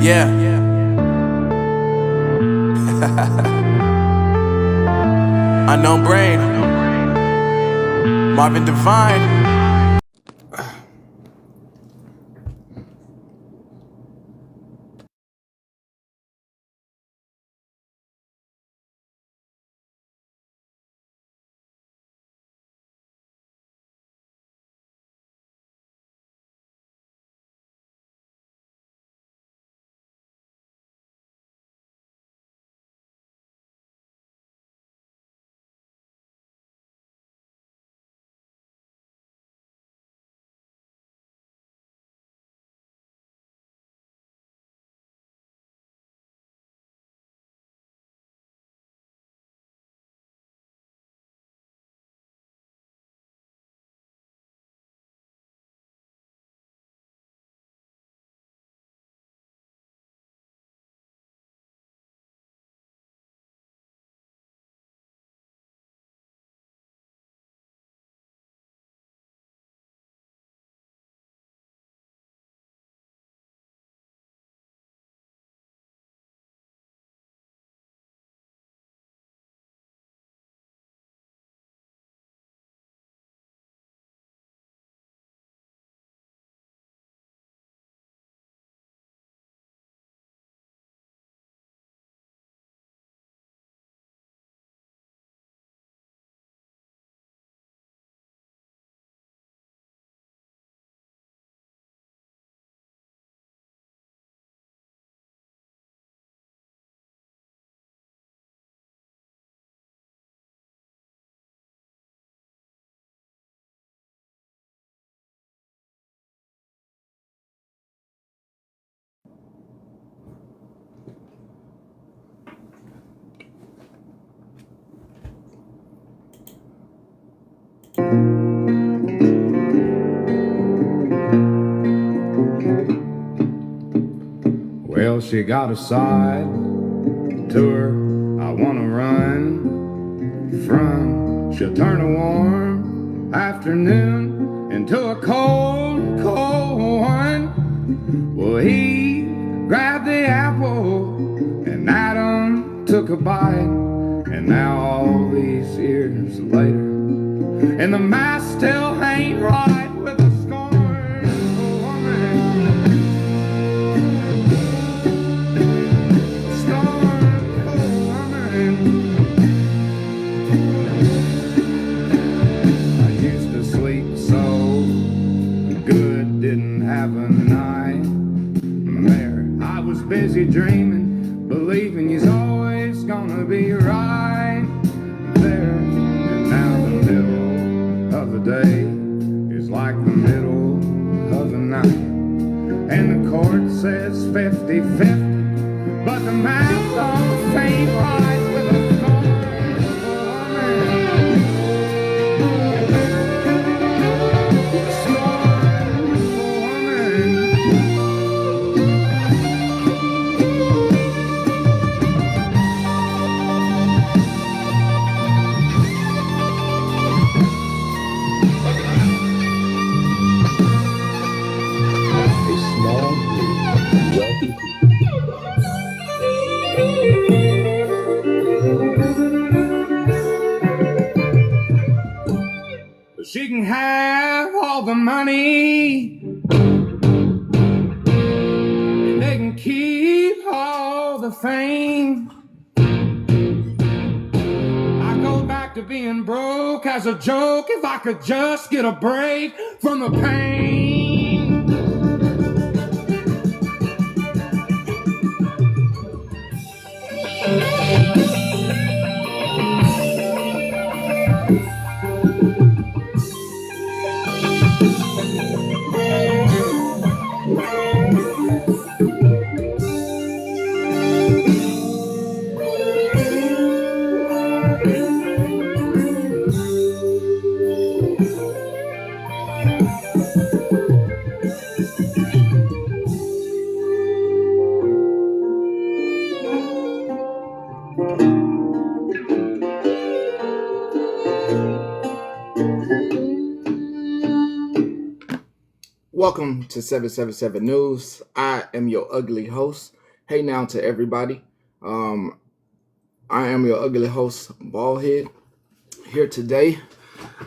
Yeah. Unknown Brain. Marvin Divine. Well, she got a side to her I wanna run from. She'll turn a warm afternoon into a cold, cold one. Well, he grabbed the apple and Adam took a bite. And now all these years later, and the mask still ain't right with a scornful woman. I used to sleep so good, didn't have a nightmare. I was busy dreaming, believing he's always gonna be right there. And now the middle of the day is like the middle of the night, and the court says 50-50, but the math don't seem right with a scornful woman. She can have all the money, and they can keep all the fame. I go back to being broke as a joke if I could just get a break from the pain. Welcome to 777 News. I am your ugly host, Hey now to everybody. I am your ugly host, Baldhead, here today.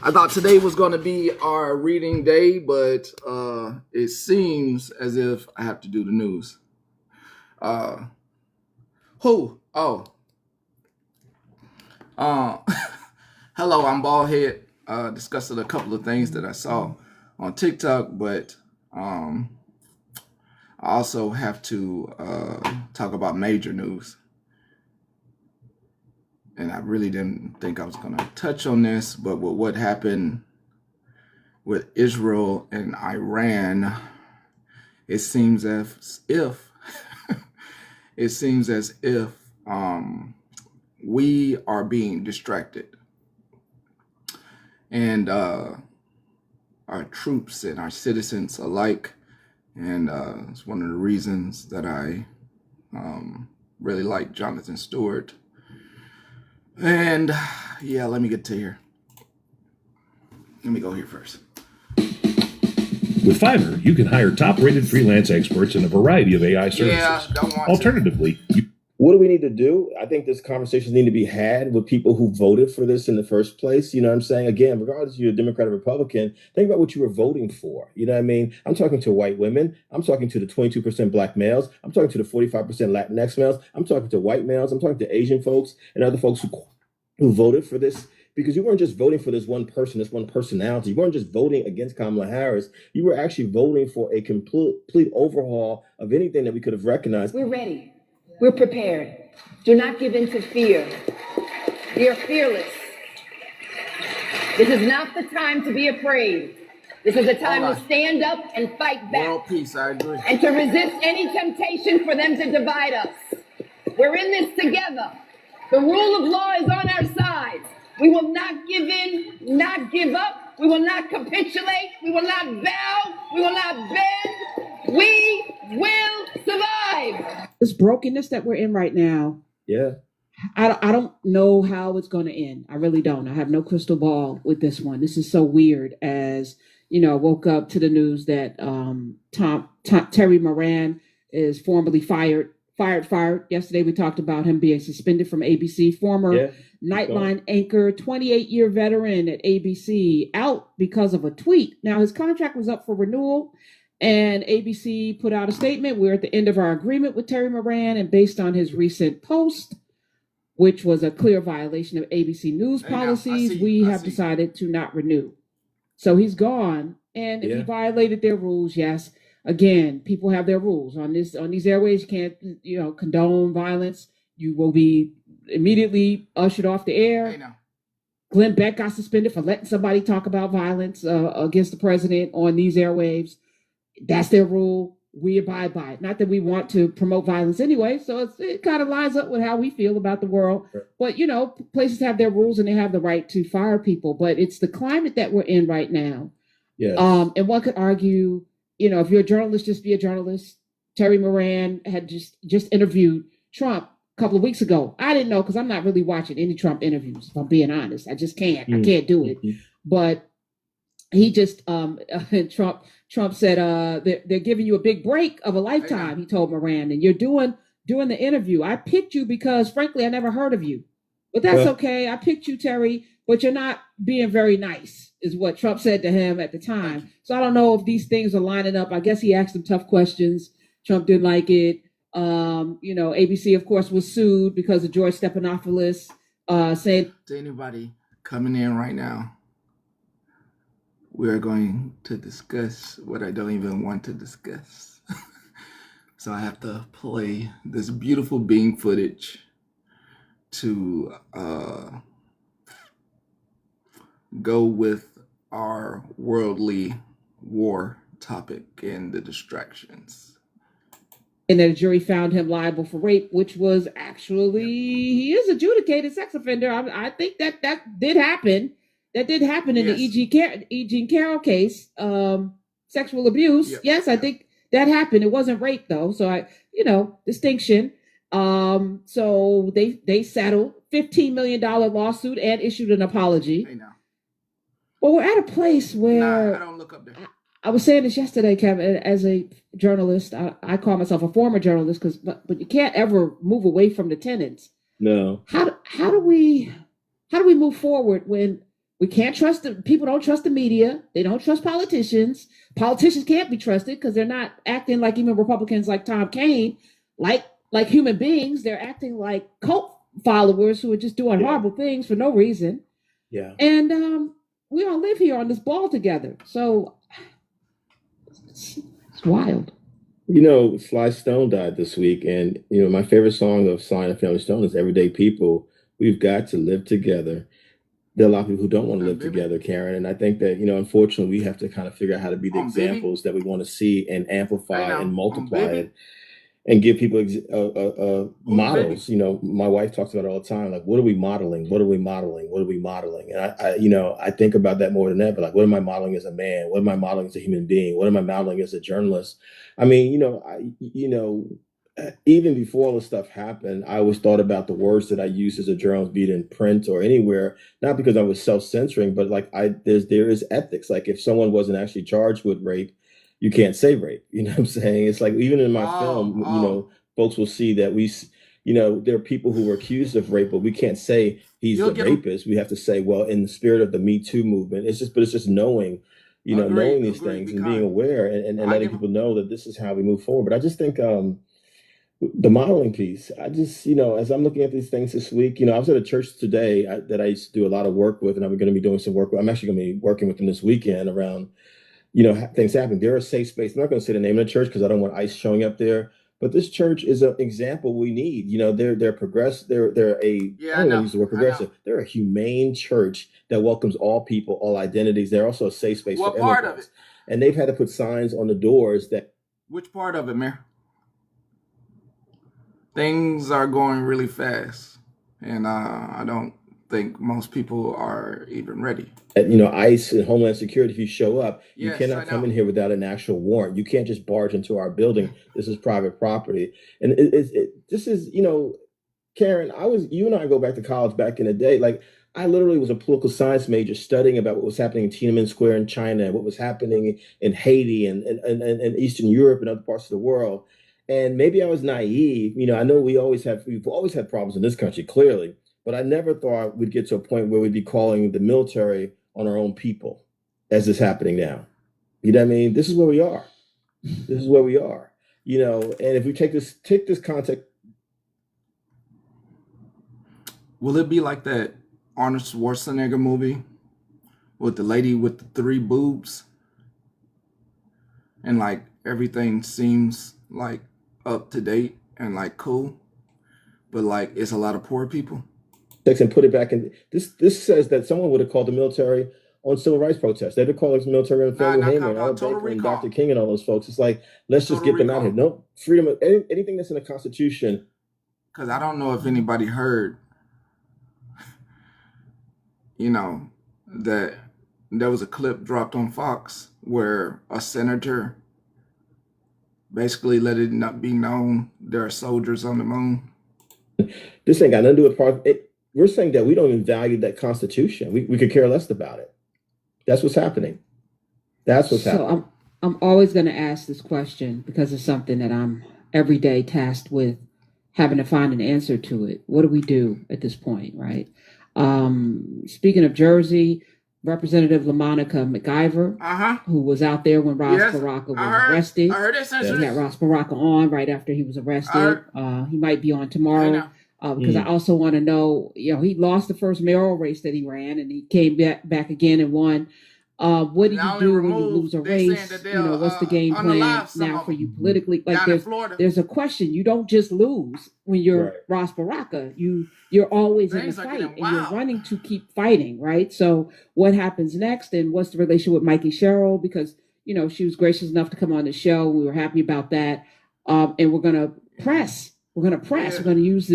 I thought today was going to be our reading day, but it seems as if I have to do the news. Who? Oh. Hello, I'm Baldhead. Discussing a couple of things that I saw on TikTok, but I also have to talk about major news. And I really didn't think I was going to touch on this, but with what happened with Israel and Iran, it seems as if we are being distracted, and our troops and our citizens alike. And it's one of the reasons that I really like Jonathan Stewart. And yeah, let me get to here. Let me go here first. With Fiverr, you can hire top-rated freelance experts in a variety of AI services. Yeah, don't want Alternatively, what do we need to do? I think this conversation need to be had with people who voted for this in the first place. You know what I'm saying? Again, regardless if you're a Democrat or Republican, think about what you were voting for. You know what I mean? I'm talking to white women. I'm talking to the 22% black males. I'm talking to the 45% Latinx males. I'm talking to white males. I'm talking to Asian folks and other folks who voted for this. Because you weren't just voting for this one person, this one personality. You weren't just voting against Kamala Harris. You were actually voting for a complete overhaul of anything that we could have recognized. We're ready. We're prepared. Do not give in to fear. We are fearless. This is not the time to be afraid. This is a time to stand up and fight back. World peace, I agree. And to resist any temptation for them to divide us. We're in this together. The rule of law is on our side. We will not give in, not give up. We will not capitulate. We will not bow. We will not bend. We will survive. This brokenness that we're in right now. Yeah. I don't know how it's going to end. I really don't. I have no crystal ball with this one. This is so weird. As you know, I woke up to the news that Terry Moran is formally fired. Yesterday we talked about him being suspended from ABC. Former Nightline anchor, 28-year veteran at ABC, out because of a tweet. Now his contract was up for renewal, and ABC put out a statement. We're at the end of our agreement with Terry Moran, and based on his recent post, which was a clear violation of ABC News policies, we have decided to not renew. So he's gone, and if he violated their rules, yes. Again, people have their rules on these airways. You can't, condone violence. You will be immediately ushered off the air. Glenn Beck got suspended for letting somebody talk about violence against the president on these airwaves. That's their rule. We abide by it. Not that we want to promote violence anyway. So it kind of lines up with how we feel about the world. But, places have their rules and they have the right to fire people. But it's the climate that we're in right now. Yes. And one could argue, if you're a journalist, just be a journalist. Terry Moran had just interviewed Trump a couple of weeks ago. I didn't know because I'm not really watching any Trump interviews, if I'm being honest. I just can't. I can't do it. But he just Trump said they're giving you a big break of a lifetime. He told Moran, and you're doing the interview. I picked you because, frankly, I never heard of you. But that's okay. I picked you, Terry, but you're not being very nice, is what Trump said to him at the time. So I don't know if these things are lining up. I guess he asked him tough questions. Trump didn't like it. ABC, of course, was sued because of George Stephanopoulos saying... To anybody coming in right now, we are going to discuss what I don't even want to discuss. So I have to play this beautiful Bing footage to go with our worldly war topic and the distractions. And the jury found him liable for rape, which was actually, he is adjudicated sex offender. I think that did happen. That did happen in the E. Jean Carroll case, sexual abuse. Yes, I think that happened. It wasn't rape though. So distinction. So they settled $15 million lawsuit and issued an apology. Hey now. Well, we're at a place where I don't look up there. I was saying this yesterday, Kevin, as a journalist. I call myself a former journalist because, but you can't ever move away from the tenants. No. How do we move forward when we can't trust the people? Don't trust the media. They don't trust politicians. Politicians can't be trusted because they're not acting like even Republicans like Tom Kaine, like human beings. They're acting like cult followers who are just doing horrible things for no reason. Yeah. And we all live here on this ball together. So it's wild. You know, Sly Stone died this week, and you know, my favorite song of Sly and Family Stone is "Everyday People." We've got to live together. There are a lot of people who don't want to live together, Karen, and I think that unfortunately, we have to kind of figure out how to be the examples that we want to see and amplify and multiply it, and give people models. You know, my wife talks about it all the time. Like, what are we modeling? What are we modeling? What are we modeling? And I think about that more than ever. Like, what am I modeling as a man? What am I modeling as a human being? What am I modeling as a journalist? I mean, even before all this stuff happened, I always thought about the words that I use as a journalist, be it in print or anywhere, not because I was self-censoring, but like there is ethics. Like if someone wasn't actually charged with rape, you can't say rape. You know what I'm saying? It's like even in my film, folks will see that there are people who were accused of rape, but we can't say he's the rapist. We have to say, well, in the spirit of the Me Too movement, it's just knowing, knowing these things and being aware and letting people know that this is how we move forward. But I just think the modeling piece, I just, as I'm looking at these things this week, I was at a church today that I used to do a lot of work with, and I'm going to be doing some work with. I'm actually going to be working with them this weekend around, things happening. They're a safe space. I'm not going to say the name of the church because I don't want ICE showing up there. But this church is an example we need. They're progressive. They're I don't want to use the word progressive. They're a humane church that welcomes all people, all identities. They're also a safe space for part immigrants. of it? And they've had to put signs on the doors that. Which part of it, Mayor? Things are going really fast, and I don't think most people are even ready. ICE and Homeland Security, if you show up, you Yes, cannot I come know. in here without an actual warrant. You can't just barge into our building. This is private property. And this is, Karen, you and I go back to college back in the day. Like, I literally was a political science major studying about what was happening in Tiananmen Square in China, and what was happening in Haiti and Eastern Europe and other parts of the world. And maybe I was naive. I know we've always had problems in this country, clearly, but I never thought we'd get to a point where we'd be calling the military on our own people, as is happening now. You know what I mean? This is where we are. This is where we are. And if we take this context. Will it be like that Arnold Schwarzenegger movie with the lady with the 3 boobs? And like everything seems like up to date and like cool, but like it's a lot of poor people. And put it back in this says that someone would have called the military on civil rights protests. They'd have called the military on Fannie Heyman, Al Baker, and Dr. King and all those folks. It's like, let's just get them out here. No freedom of anything that's in the Constitution. Because I don't know if anybody heard, that there was a clip dropped on Fox where a senator basically let it not be known there are soldiers on the moon. This ain't got nothing to do with part. We're saying that we don't even value that Constitution. We could care less about it. That's what's happening. That's what's happening. I'm always going to ask this question because it's something that I'm every day tasked with having to find an answer to it. What do we do at this point, right? Speaking of Jersey, Representative LaMonica McIver, who was out there when Ross Baraka was arrested. I heard it. She had Ross Baraka on right after he was arrested. He might be on tomorrow. Because I also want to know, he lost the first mayoral race that he ran, and he came back again and won. What do you do when you lose a race? What's the game plan now for you politically? Like there's a question. You don't just lose when you're Ross Baraka. You're always in the fight, and you're running to keep fighting, right? So what happens next, and what's the relationship with Mikey Sherrill? Because she was gracious enough to come on the show. We were happy about that, and we're gonna press. We're gonna use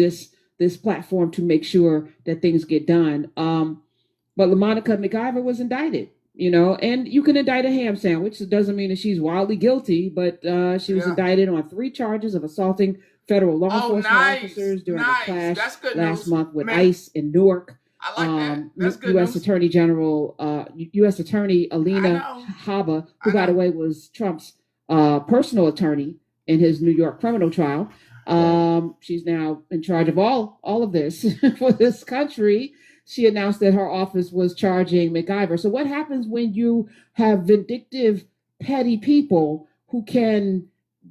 this platform to make sure that things get done. But LaMonica McIver was indicted. And you can indict a ham sandwich. It doesn't mean that she's wildly guilty, but she was indicted on 3 charges of assaulting federal law enforcement officers during a clash last month with ICE in Newark. I like that. That's good U.S. news. Attorney General, U.S. Attorney Alina know. Habba, I who, by the know. way, was Trump's personal attorney in his New York criminal trial. She's now in charge of all of this for this country. She announced that her office was charging MacGyver. So what happens when you have vindictive, petty people who can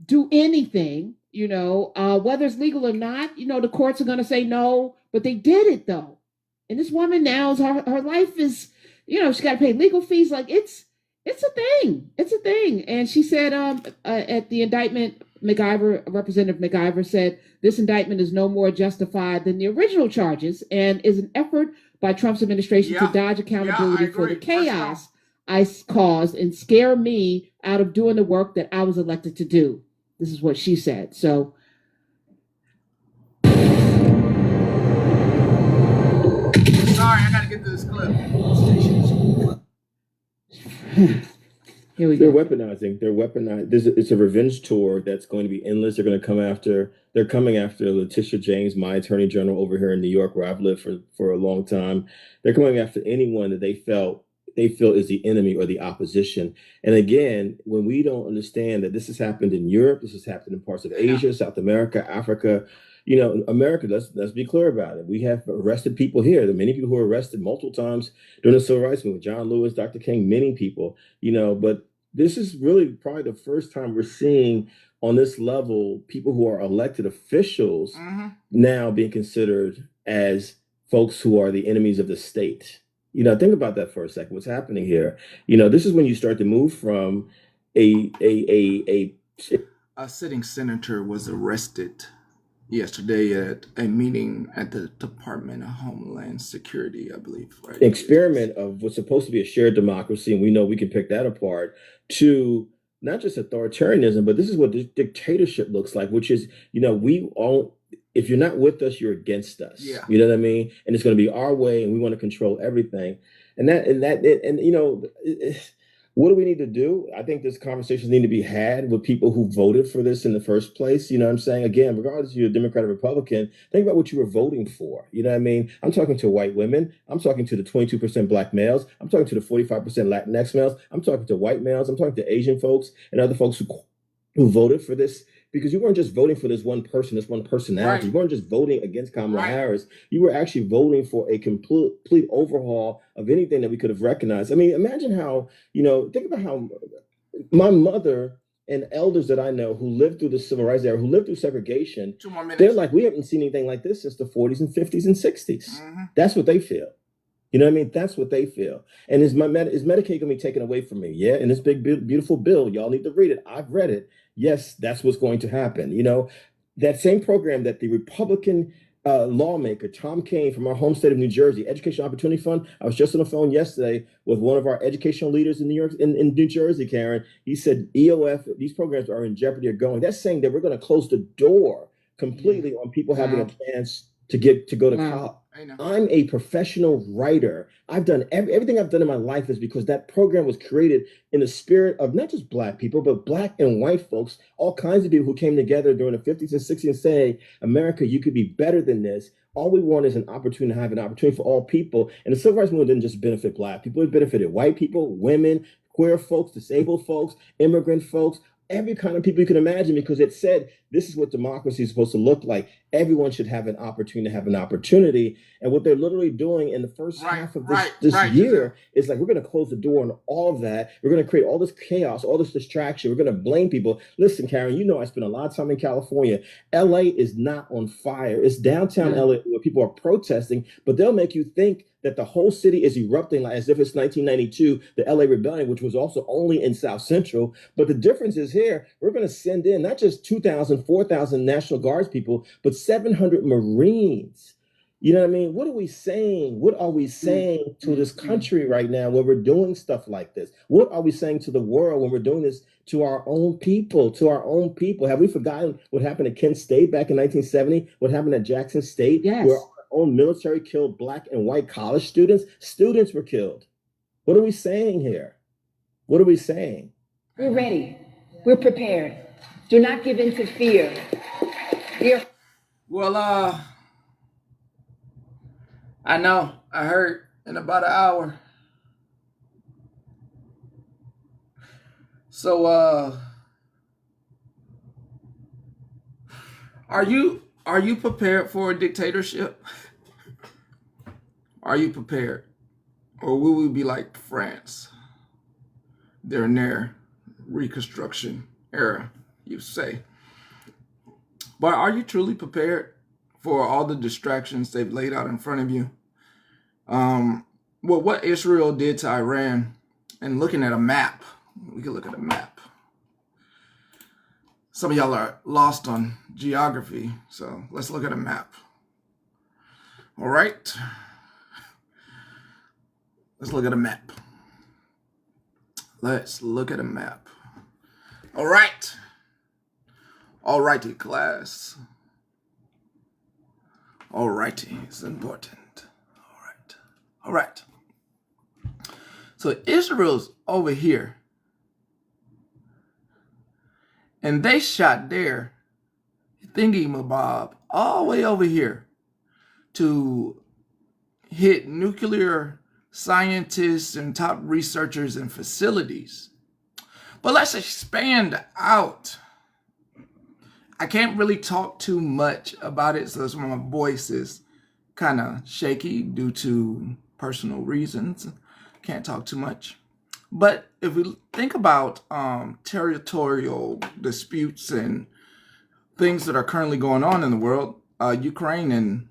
do anything, whether it's legal or not? The courts are going to say no, but they did it though. And this woman now, her life is, she got to pay legal fees. Like it's a thing. It's a thing. And she said at the indictment, Representative MacGyver said, this indictment is no more justified than the original charges and is an effort by Trump's administration to dodge accountability for the chaos I caused and scare me out of doing the work that I was elected to do. This is what she said. So sorry, I gotta get to this clip. Here we They're go. weaponizing. It's a revenge tour that's going to be endless. They're coming after Letitia James, my attorney general over here in New York, where I've lived for a long time. They're coming after anyone that they feel is the enemy or the opposition. And again, when we don't understand that this has happened in Europe, this has happened in parts of Asia, South America, Africa, America, let's be clear about it. We have arrested people here. There are many people who were arrested multiple times during the Civil Rights Movement, John Lewis, Dr. King, many people, but this is really probably the first time we're seeing on this level people who are elected officials now being considered as folks who are the enemies of the state. Think about that for a second. What's happening here? This is when you start to move from a sitting senator was arrested yesterday at a meeting at the Department of Homeland Security, I believe, right? Experiment of what's supposed to be a shared democracy, and we know we can pick that apart, to not just authoritarianism, but this is what dictatorship looks like, which is, we all, if you're not with us, you're against us. Yeah. You know what I mean? And it's going to be our way, and we want to control everything. What do we need to do? I think this conversations need to be had with people who voted for this in the first place. You know what I'm saying? Again, regardless if you're a Democrat or Republican, think about what you were voting for. You know what I mean? I'm talking to white women. I'm talking to the 22% black males. I'm talking to the 45% Latinx males. I'm talking to white males. I'm talking to Asian folks and other folks who voted for this. Because you weren't just voting for this one person, this one personality. Right. You weren't just voting against Kamala Harris. You were actually voting for a complete overhaul of anything that we could have recognized. I mean, imagine how, think about how my mother and elders that I know who lived through the civil rights era, who lived through segregation, 2 more minutes. they're like, we haven't seen anything like this since the 40s and 50s and 60s. That's what they feel. You know what I mean? That's what they feel. And is Medicaid going to be taken away from me? Yeah. And this big, beautiful bill, y'all need to read it. I've read it. Yes, that's what's going to happen. That same program that the Republican lawmaker, Tom Kaine from our home state of New Jersey, Education Opportunity Fund. I was just on the phone yesterday with one of our educational leaders in New Jersey, Karen. He said, EOF, these programs are in jeopardy of going. That's saying that we're going to close the door completely on people having a chance to go to college. I'm a professional writer. I've done everything I've done in my life is because that program was created in the spirit of not just black people, but black and white folks, all kinds of people who came together during the 50s and 60s and saying, America, you could be better than this. All we want is an opportunity to have an opportunity for all people. And the civil rights movement didn't just benefit black people. It benefited white people, women, queer folks, disabled folks, immigrant folks, every kind of people you can imagine, because it said this is what democracy is supposed to look like. Everyone should have an opportunity to have an opportunity. And what they're literally doing in the first half of this year is like, we're going to close the door on all of that. We're going to create all this chaos, all this distraction. We're going to blame people. Listen, Karen, I spent a lot of time in California. LA is not on fire. It's downtown LA where people are protesting, but they'll make you think that the whole city is erupting as if it's 1992, the LA Rebellion, which was also only in South Central. But the difference is here, we're going to send in not just 2,000, 4,000 National Guards people, but 700 Marines. You know what I mean? What are we saying? What are we saying to this country right now when we're doing stuff like this? What are we saying to the world when we're doing this to our own people, Have we forgotten what happened at Kent State back in 1970? What happened at Jackson State? Yes. Where own military killed black and white college students. Students were killed. What are we saying here? What are we saying? We're ready. We're prepared. Do not give in to fear. Well, I know. I heard in about an hour. So, are you prepared for a dictatorship? Are you prepared? Or will we be like France during their Reconstruction era, you say? But are you truly prepared for all the distractions they've laid out in front of you? Well, what Israel did to Iran, and looking at a map, we can look at a map. Some of y'all are lost on geography, so let's look at a map. All right. Let's look at a map. Let's look at a map. All right. All righty, class. All righty, it's important. All right. All right. So Israel's over here. And they shot their thingy-mabob all the way over here to hit nuclear scientists and top researchers and facilities. But let's expand out. I can't really talk too much about it, so my voice is kind of shaky due to personal reasons. Can't talk too much. But if we think about territorial disputes and things that are currently going on in the world, Ukraine and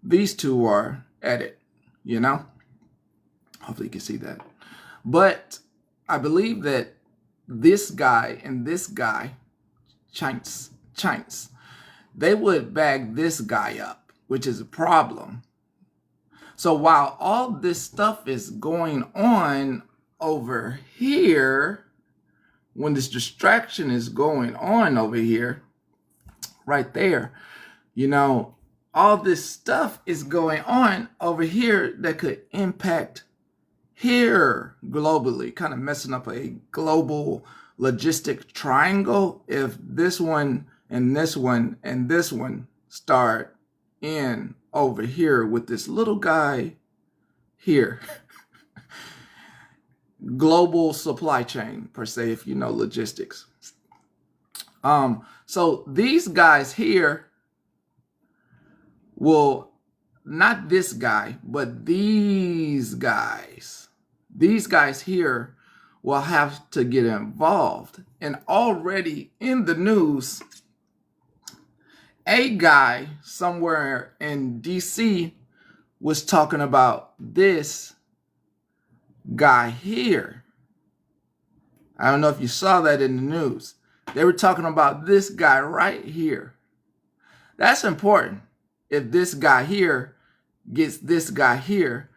these two are at it, you know? Hopefully you can see that. But I believe that this guy and this guy, Chines, they would bag this guy up, which is a problem. So while all this stuff is going on over here, when this distraction is going on over here, right there, you know, all this stuff is going on over here that could impact here globally, kind of messing up a global logistic triangle if this one and this one and this one start in over here with this little guy here. Global supply chain, per se, if you know logistics. So these guys here will, not this guy, but these guys here will have to get involved. And already in the news, a guy somewhere in DC was talking about this guy here. I don't know if you saw that in the news. They were talking about this guy right here. That's important. If this guy here gets this guy here,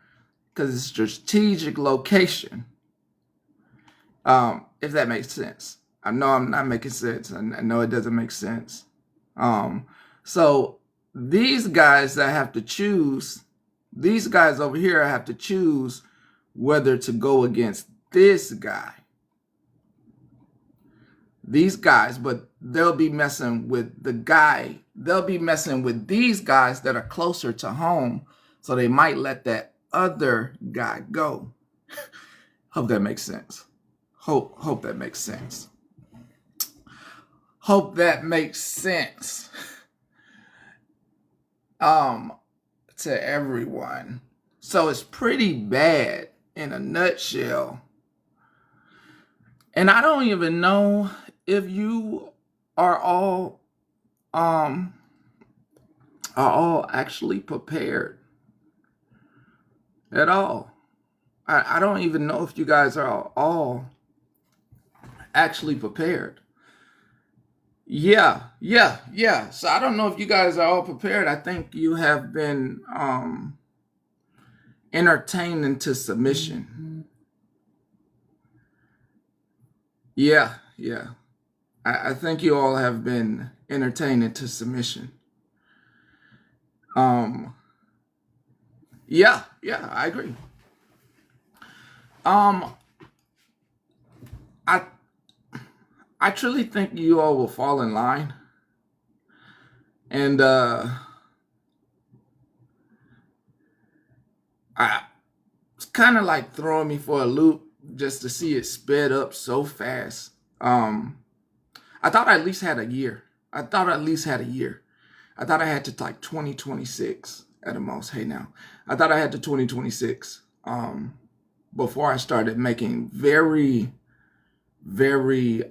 because it's a strategic location. If that makes sense. I know I'm not making sense. I know it doesn't make sense. So these guys that have to choose, these guys over here have to choose whether to go against this guy. These guys, but they'll be messing with the guy. They'll be messing with these guys that are closer to home. So they might let that other guy go. Hope that makes sense. Hope that makes sense. Hope that makes sense. To everyone. So it's pretty bad in a nutshell. And I don't even know if you are all actually prepared at all. I don't even know if you guys are all actually prepared. Yeah. So I don't know if you guys are all prepared. I think you have been entertained into submission. Yeah. I think you all have been entertained into submission. Yeah, I agree. I truly think you all will fall in line. And it's kind of like throwing me for a loop just to see it sped up so fast. I thought I at least had a year. I thought I had to like 2026 at the most. Hey now, I thought I had to 2026 before I started making very, very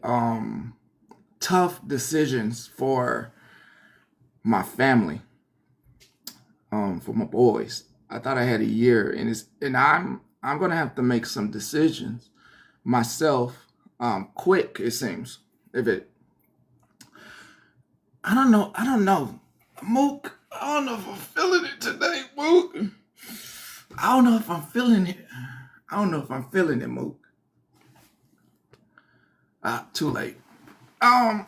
tough decisions for my family, for my boys. I thought I had a year, and I'm gonna have to make some decisions myself, quick. It seems. I don't know, Mook. I don't know if I'm feeling it today, Mook. I don't know if I'm feeling it, Mook. Too late. No,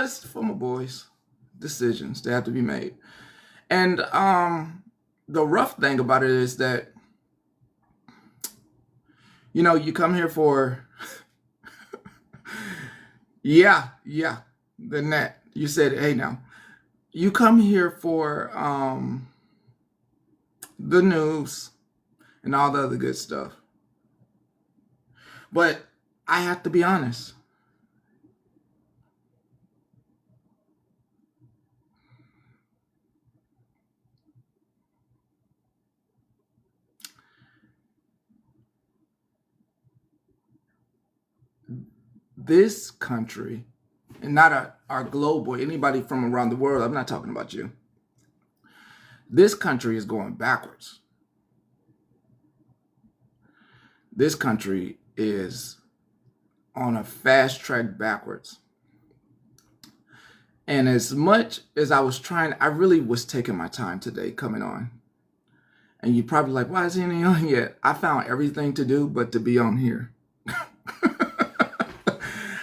it's for my boys. Decisions, they have to be made. And the rough thing about it is that, you come here for than that. You said, hey now, you come here for the news and all the other good stuff. But I have to be honest. This country, and not our global, anybody from around the world, I'm not talking about you. This country is going backwards. This country is on a fast track backwards. And as much as I really was taking my time today coming on. And you're probably like, why isn't he on yet? I found everything to do but to be on here.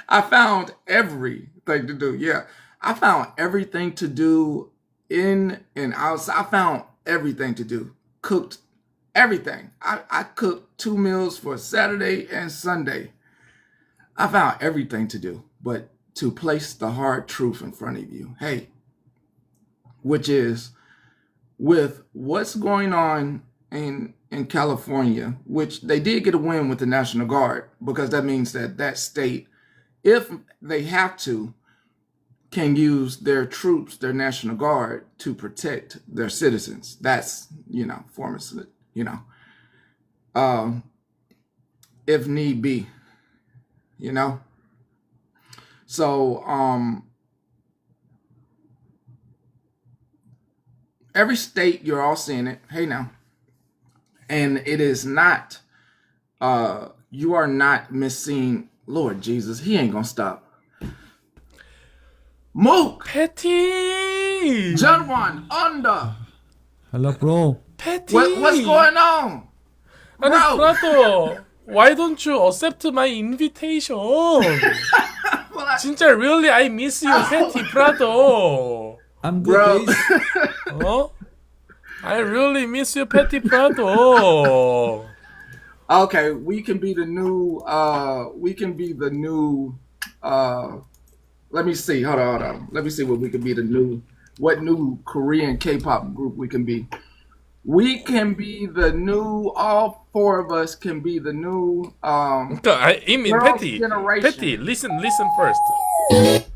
I found everything to do. Yeah. I found everything to do in and outside. I found everything to do. Cooked everything. I cooked 2 meals for Saturday and Sunday. I found everything to do, but to place the hard truth in front of you. Hey, which is with what's going on in California, which they did get a win with the National Guard, because that means that state, if they have to, can use their troops, their National Guard, to protect their citizens. That's, if need be, So, every state, you're all seeing it. Hey now. And it is not, you are not missing, Lord Jesus, he ain't gonna stop. Mook! Patty! John Juan, under. Hello, bro. Patty! What's going on? 아니, Bro. brother, why don't you accept my invitation? 진짜 really I miss you, Patty, brother. I'm good, Bro. guys. 어? I really miss you, Patty, brother. Okay, we can be the new, let me see, hold on. Let me see what we can be what new Korean K-pop group we can be. We can be the new, all 4 of us can be the new, 그러니까, I mean, girls' Patty, generation. Patty, listen first.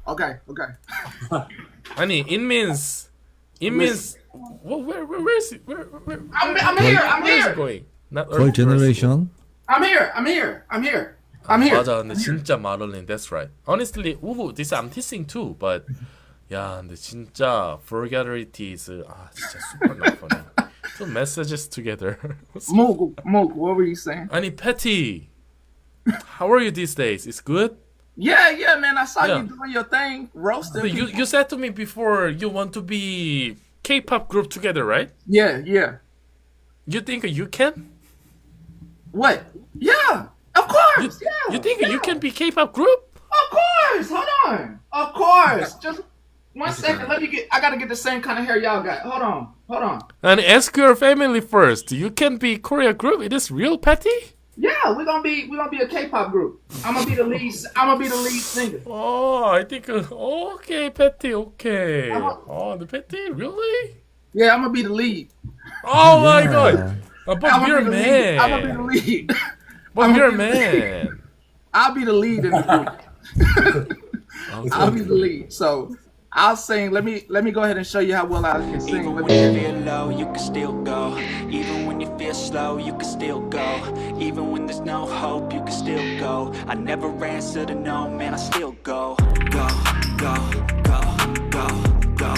Okay. 아니, it means, where is it? Where I'm here. is it going? Not Whole Earth generation. I'm here. 맞아, 근데 진짜 마를린, that's right. Honestly, this I'm teasing too, but 야, 근데 진짜 vulgarity is 진짜 super not funny. Two messages together. Mook, what were you saying? 아니, Patty, how are you these days? It's good? Yeah, man, I saw Yeah. you doing your thing, roasting. You said to me before you want to be K-pop group together, right? Yeah. You think you can? What? Yeah, of course. You think you can be K-pop group? Of course. Hold on. Of course. Just 1 second. I gotta get the same kind of hair y'all got. Hold on. And ask your family first. You can be Korea group. It is real, Patty? Yeah, we're gonna be a K-pop group. I'm gonna be the lead singer. Oh, I think okay, Patty, okay. Oh, the Patty, really? Yeah, I'm gonna be the lead. Oh my God! But you're a man. I'm gonna be the lead. But you're a man. I'll be the lead in the group. I'll be the lead. So I'll sing. Let me go ahead and show you how well I can sing. Even when you feel low, you can still go. Even when you feel slow, you can still go. Even when there's no hope, you can still go. I never answer to no, man, I still go. Go, go, go, go, go,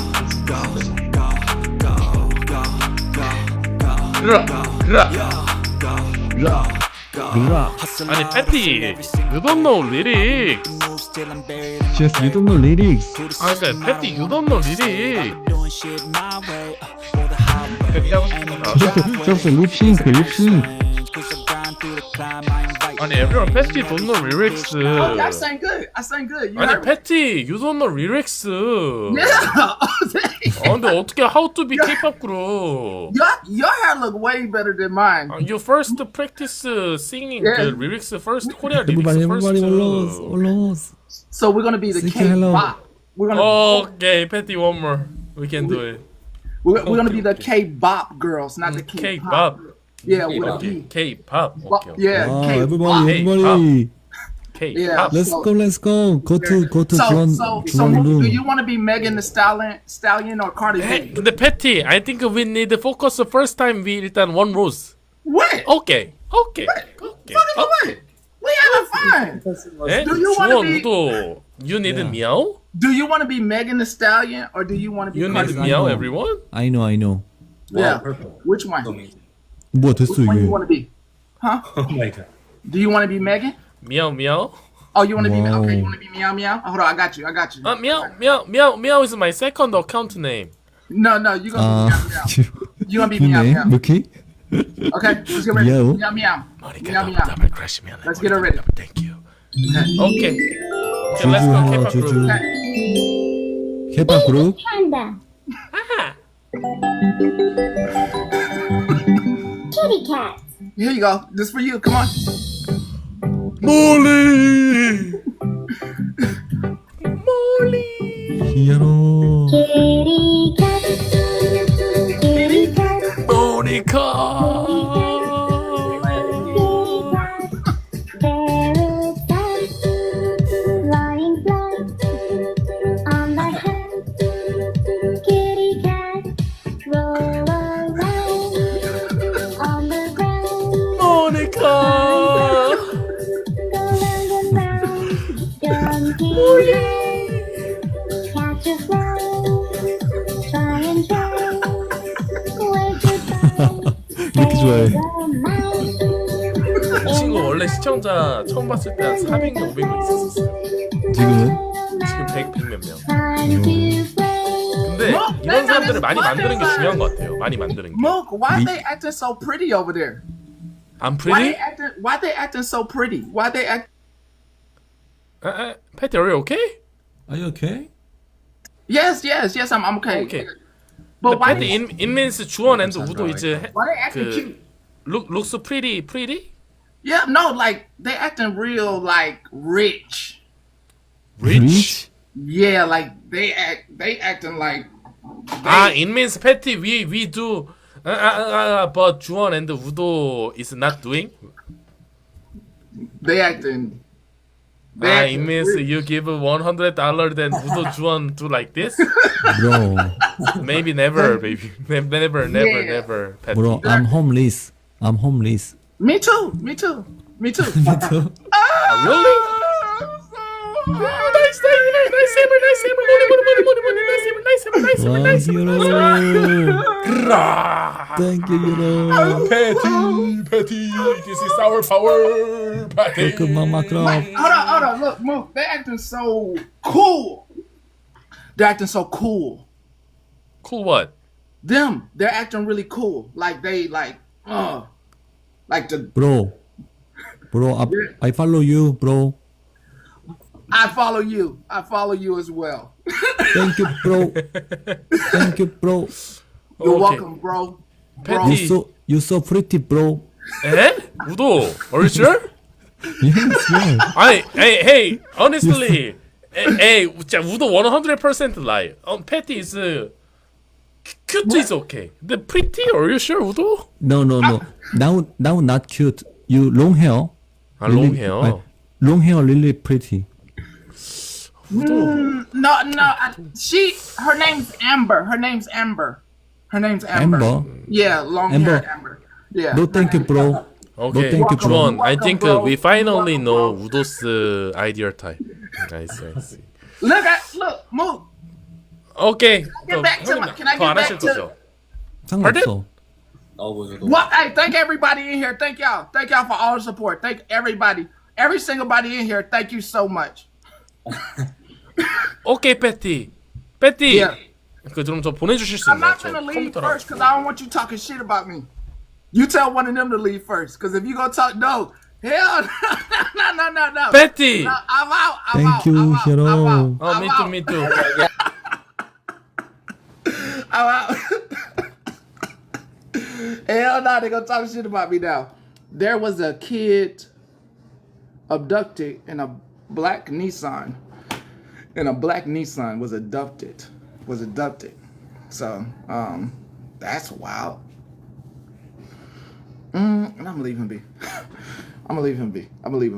go, go, go, go, go, go, 누라. 아니 패티, you don't know lyrics. Just you don't know lyrics. 아 그러니까 패티, you don't know lyrics. 패티 하고 싶은 Just lip-sync. 아니 everyone 패티 don't know lyrics. Oh, I sang good. I sang good. You 아니 heard me. 패티, you don't know lyrics. Yeah. 근데 어떻게 how to be K-pop group? Your hair look way better than mine. You first practice singing Yeah. the lyrics first, Korean Everybody, lyrics first. 올라오스. So we're gonna be the Say hello. K-pop. We're gonna Okay, Patty, one more. We can do it. we're gonna be the K-bop girls, not the K-pop. Yeah, we're gonna Okay, be. K-pop. Okay. Yeah, Wow, K-pop. everybody. K-pop. Yeah. Let's go. Go to So Juan do room. you want to be Megan the Stallion or Cardi Hey, B? the Patty, I think we need to focus the first time we 일단 one rose. What? Okay. Okay. Okay. What? We having fun. 에? Do you wanna 주원 be- 우도. You need a meow? Do you want to be Megan the Stallion or do you want to be You need Cardi a B? meow, know. everyone? I know. Yeah. Which one? 뭐가 됐어 Which one you 이게? want to be? Huh? Oh my god. Do you want to be Megan? Meow, meow. Oh, you want to be Wow. okay? You want to be Meow Meow? Oh, hold on, I got you. Meow is my second account name. No, you gonna be Meow Meow. You gonna be Meow 그네. Meow. 오케이. Okay, let's get ready. Meow. Meow Meow. Monica, Meow Meow. double crush me. Let's get her ready. Thank you. Okay. Okay, let's go 주주, K-pop 주주. group. K-pop group. Panda. Kitty cat. Here you go. This for you. Come on. Molly. Molly. 히어로. Kitty cat. Kitty cat. Monica. Very fast. Lying flat on the head. Kitty cat. Roll around on the ground. Monica. Go round and round. Donkey catch a fly. Try and try. Wave goodbye. 이렇게 좋아해. 이 친구 원래 시청자 처음 봤을 때 한 400명, 500명 있었어요. 지금은? 지금 100몇 명. 근데 이런 사람들을 많이 만드는 게 중요한 것 같아요. 많이 만드는 게. Mook, why they acting so pretty over there? I'm pretty? Why they acting so pretty? Why they act? Patty, are you okay? Are you okay? Yes, I'm okay. Okay. But why Patty, they, it means 주원 and 우도 이제 why they acting cute? looks pretty? Yeah, no, like they acting real like rich. Rich? Yeah, like they acting like It means Patty, we do. But 주원 and 우도 is not doing. they acting. It means you give $100, then 우도 주원 do like this. Bro, Maybe never, baby. Never, Patty. bro, I'm homeless. Me too. Me too. Really? Nice hammer, 와, 히어로. Thank you, 히어로. Patty, this is our power, Patty. 그만 막그럼. Hold on. Look, Mook, they acting so cool. They're acting so cool. Cool what? They're acting really cool. Like they like the. Bro, I follow you, bro. I follow you as well. Thank you, bro. You're Okay. welcome, bro. Patty. You so pretty, bro. 에? 우도, are you sure? Yes. Hey, honestly, hey, 진짜 우도 100% lie. Patty is cute is okay. The pretty, are you sure, 우도? No. Now not cute. You long hair. long hair. Long hair really pretty. 우도. Her name's Amber. Amber. Yeah, long Amber. hair Amber. Yeah. No, thank you, bro. Okay, thank you, bro. Juan, I think we finally know 우도's ideal type. I see. Look, move. Okay. Can I get back to 상관없어. What? Hey, thank everybody in here. Thank y'all for all the support. Thank everybody, every single body in here. Thank you so much. Okay, Betty. Yeah. 그럼 저 보내주실 수 I'm 있나요? not gonna leave first because I don't want you talking shit about me. You tell one of them to leave first because if you gonna talk, no, hell, no. Betty. No, I'm out. Thank you, hero. Oh, me too. I'm out. Hell no, they gonna talk shit about me now. There was a kid abducted in a black Nissan. Was abducted. So, that's wild. And I'm gonna leave him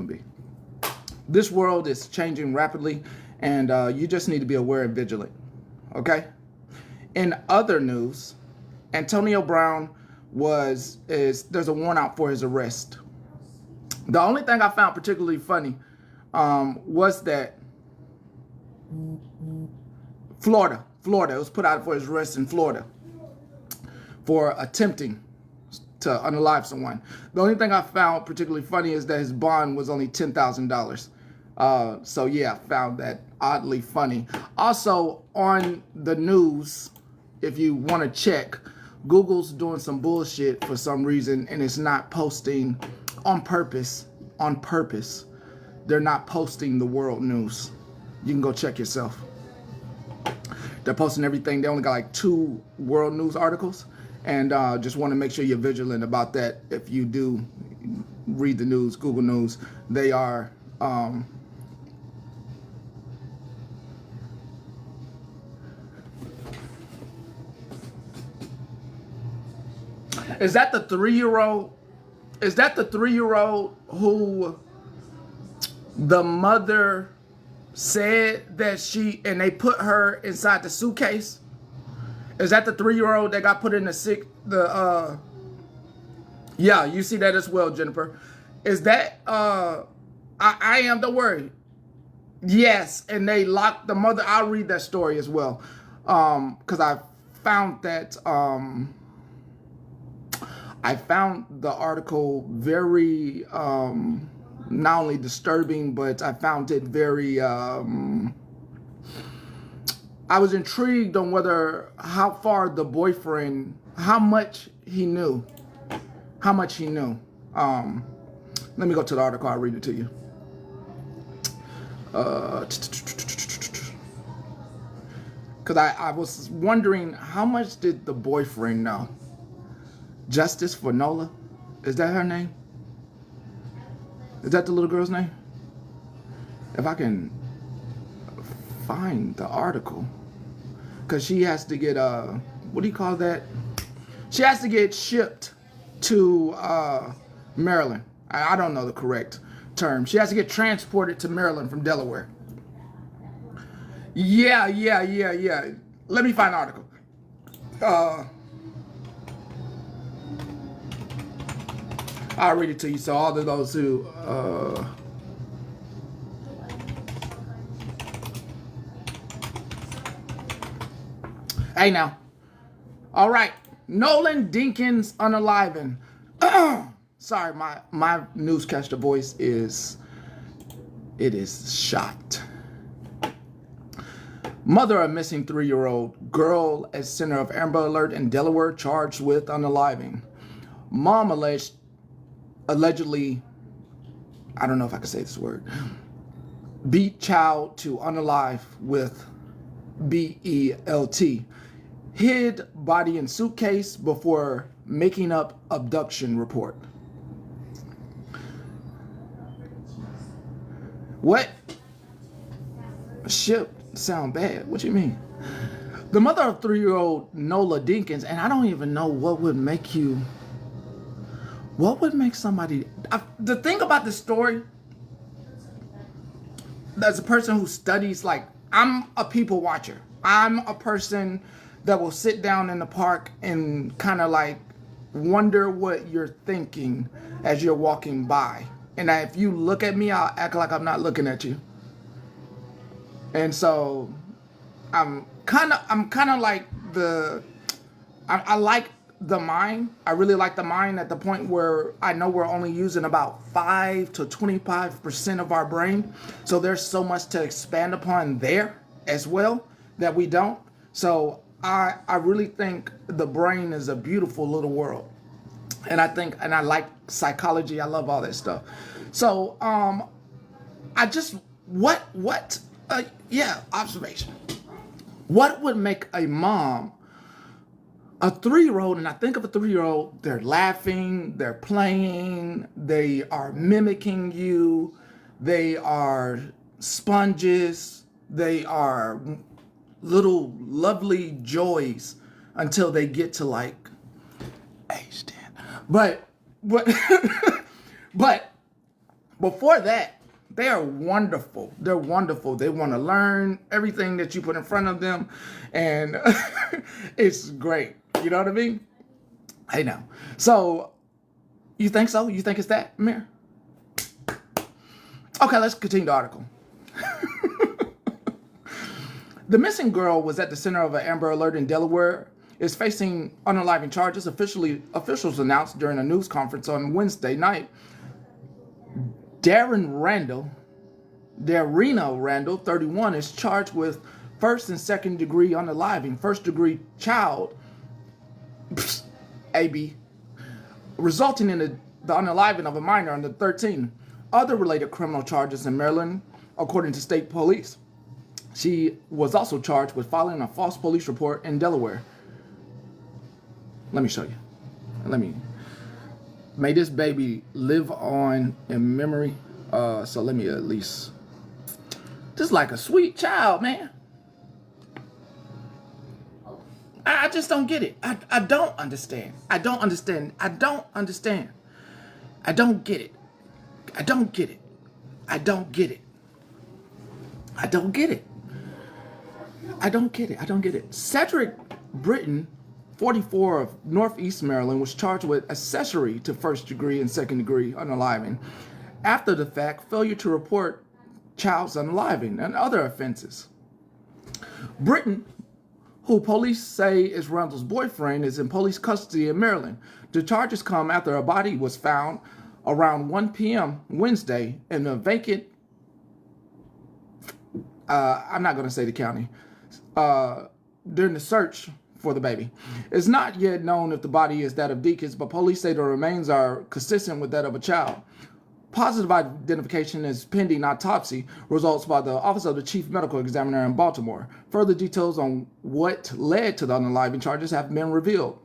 be. This world is changing rapidly, and you just need to be aware and vigilant. Okay? In other news, Antonio Brown there's a warrant out for his arrest. The only thing I found particularly funny was that Florida, it was put out for his arrest in Florida for attempting to unalive someone. The only thing I found particularly funny is that his bond was only $10,000. So yeah, I found that oddly funny. Also on the news, if you want to check, Google's doing some bullshit for some reason and it's not posting on purpose. They're not posting the world news. You can go check yourself. They're posting everything. They only got like 2 world news articles. And just want to make sure you're vigilant about that. If you do read the news, Google News, they are Is that the 3-year-old? Is that the 3-year-old who the mother said that they put her inside the suitcase? Is that the 3-year-old that got put in yeah, you see that as well, Jennifer. Is that I am, don't worry. Yes, and they locked the mother. I'll read that story as well. Because I found that I found the article very not only disturbing, but I found it very I was intrigued on how far the boyfriend, how much he knew. Let me go to the article, I'll read it to you. Because I was wondering, how much did the boyfriend know? Justice for Nola? Is that her name? Is that the little girl's name? If I can find the article. Because she has to get, what do you call that? She has to get shipped to Maryland. I don't know the correct term. She has to get transported to Maryland from Delaware. Yeah. Let me find the article. I'll read it to you. So all of those who hey now. All right. Nolan Dinkins unaliving. Sorry, my newscaster voice is shot. Mother of missing 3-year-old girl at center of Amber Alert in Delaware charged with unaliving. Mom allegedly, I don't know if I can say this word, beat child to unalive with BELT. Hid body in suitcase before making up abduction report. What? Ship sound bad. What you mean? The mother of 3-year-old Nola Dinkins, and I don't even know what would make somebody, the thing about this story, as a person who studies, like, I'm a people watcher. I'm a person that will sit down in the park and kind of like wonder what you're thinking as you're walking by. And if you look at me, I'll act like I'm not looking at you. And so I'm kind of like I like the mind. I really like the mind at the point where I know we're only using about 5 to 25% of our brain. So there's so much to expand upon there as well that we don't. So I really think the brain is a beautiful little world. And I like psychology. I love all that stuff. So observation. What would make a mom, a 3-year-old, and I think of a 3-year-old, they're laughing, they're playing, they are mimicking you, they are sponges, they are little lovely joys until they get to like age 10. But but before that, they are wonderful. They're wonderful. They want to learn everything that you put in front of them, and it's great. You know what I mean? I know. So, you think so? You think it's that, Amir? Okay, let's continue the article. The missing girl was at the center of an Amber Alert in Delaware, is facing unaliving charges. Officials announced during a news conference on Wednesday night. Darina Randall, 31, is charged with first and second degree unaliving, first degree child, AB, resulting in the unaliving of a minor under 13. Other related criminal charges in Maryland, according to state police. She was also charged with filing a false police report in Delaware. Let me show you. May this baby live on in memory. So let me at least, just like a sweet child, man. I just don't get it. I don't understand. I don't understand. I don't understand. I don't get it. I don't get it. I don't get it. I don't get it. I don't get it. I don't get it. Cedric Britton, 44, of Northeast Maryland, was charged with accessory to first degree and second degree unaliving. After the fact, failure to report child's unaliving and other offenses. Britton, who police say is Randall's boyfriend, is in police custody in Maryland. The charges come after a body was found around 1 p.m. Wednesday in a vacant, I'm not going to say the county, during the search for the baby. It's not yet known if the body is that of Deakins, but police say the remains are consistent with that of a child. Positive identification is pending autopsy results by the Office of the Chief Medical Examiner in Baltimore. Further details on what led to the unaliving charges have been revealed.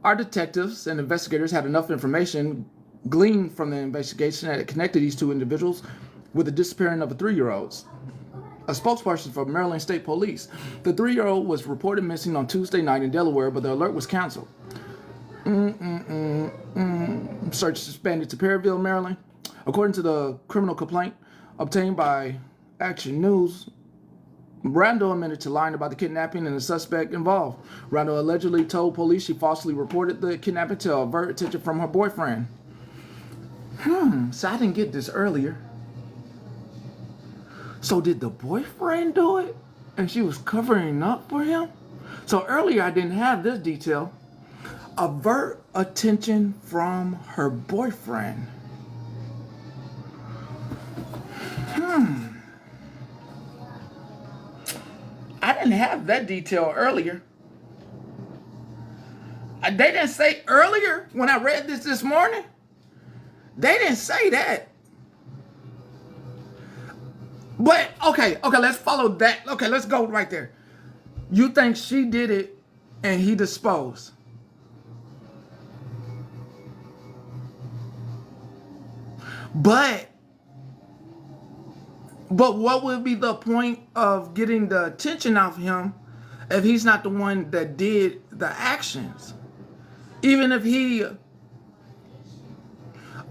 Our detectives and investigators had enough information gleaned from the investigation that connected these two individuals with the disappearing of a 3-year-old. A spokesperson for Maryland State Police. The 3-year-old was reported missing on Tuesday night in Delaware, but the alert was canceled. Search suspended to Perryville, Maryland. According to the criminal complaint obtained by Action News, Randall admitted to lying about the kidnapping and the suspect involved. Randall allegedly told police she falsely reported the kidnapping to avert attention from her boyfriend. So I didn't get this earlier. So did the boyfriend do it? And she was covering up for him? So earlier I didn't have this detail. Avert attention from her boyfriend. I didn't have that detail earlier. They didn't say earlier when I read this morning. They didn't say that. But, okay, let's follow that. Okay, let's go right there. You think she did it and he disposed? But what would be the point of getting the attention off him if he's not the one that did the actions. Even if he...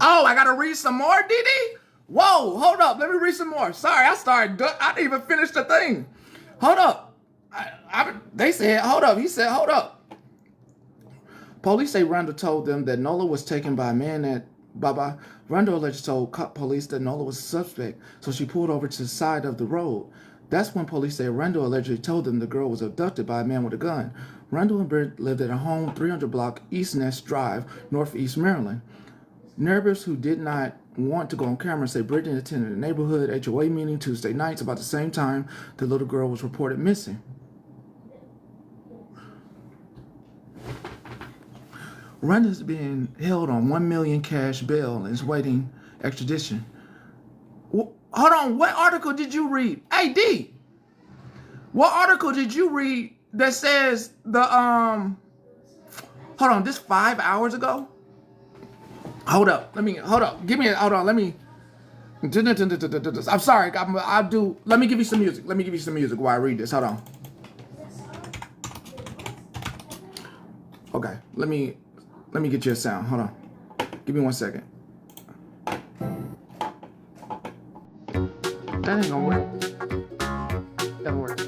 Oh, I gotta read some more, DD? Whoa, hold up. Let me read some more. Sorry, I didn't even finish the thing. Hold up. They said, hold up. He said, hold up. Police say Randall told them that Nola was taken by a man at Baba. Randall allegedly told police that Nola was a suspect, so she pulled over to the side of the road. That's when police say Randall allegedly told them the girl was abducted by a man with a gun. Randall and Britt lived at a home 300 block East Nest Drive, Northeast Maryland. Neighbors who did not want to go on camera say Brittany attended a neighborhood HOA meeting Tuesday nights about the same time the little girl was reported missing. Randall's being held on $1 million cash bail and is waiting extradition. Hold on, what article did you read? Hey, D, what article did you read that says the, hold on, this 5 hours ago? Hold up, let me I'm sorry, let me give you some music. Let me give you some music while I read this, hold on. Okay, let me get you a sound, hold on. Give me 1 second. That ain't gonna work. That'll work.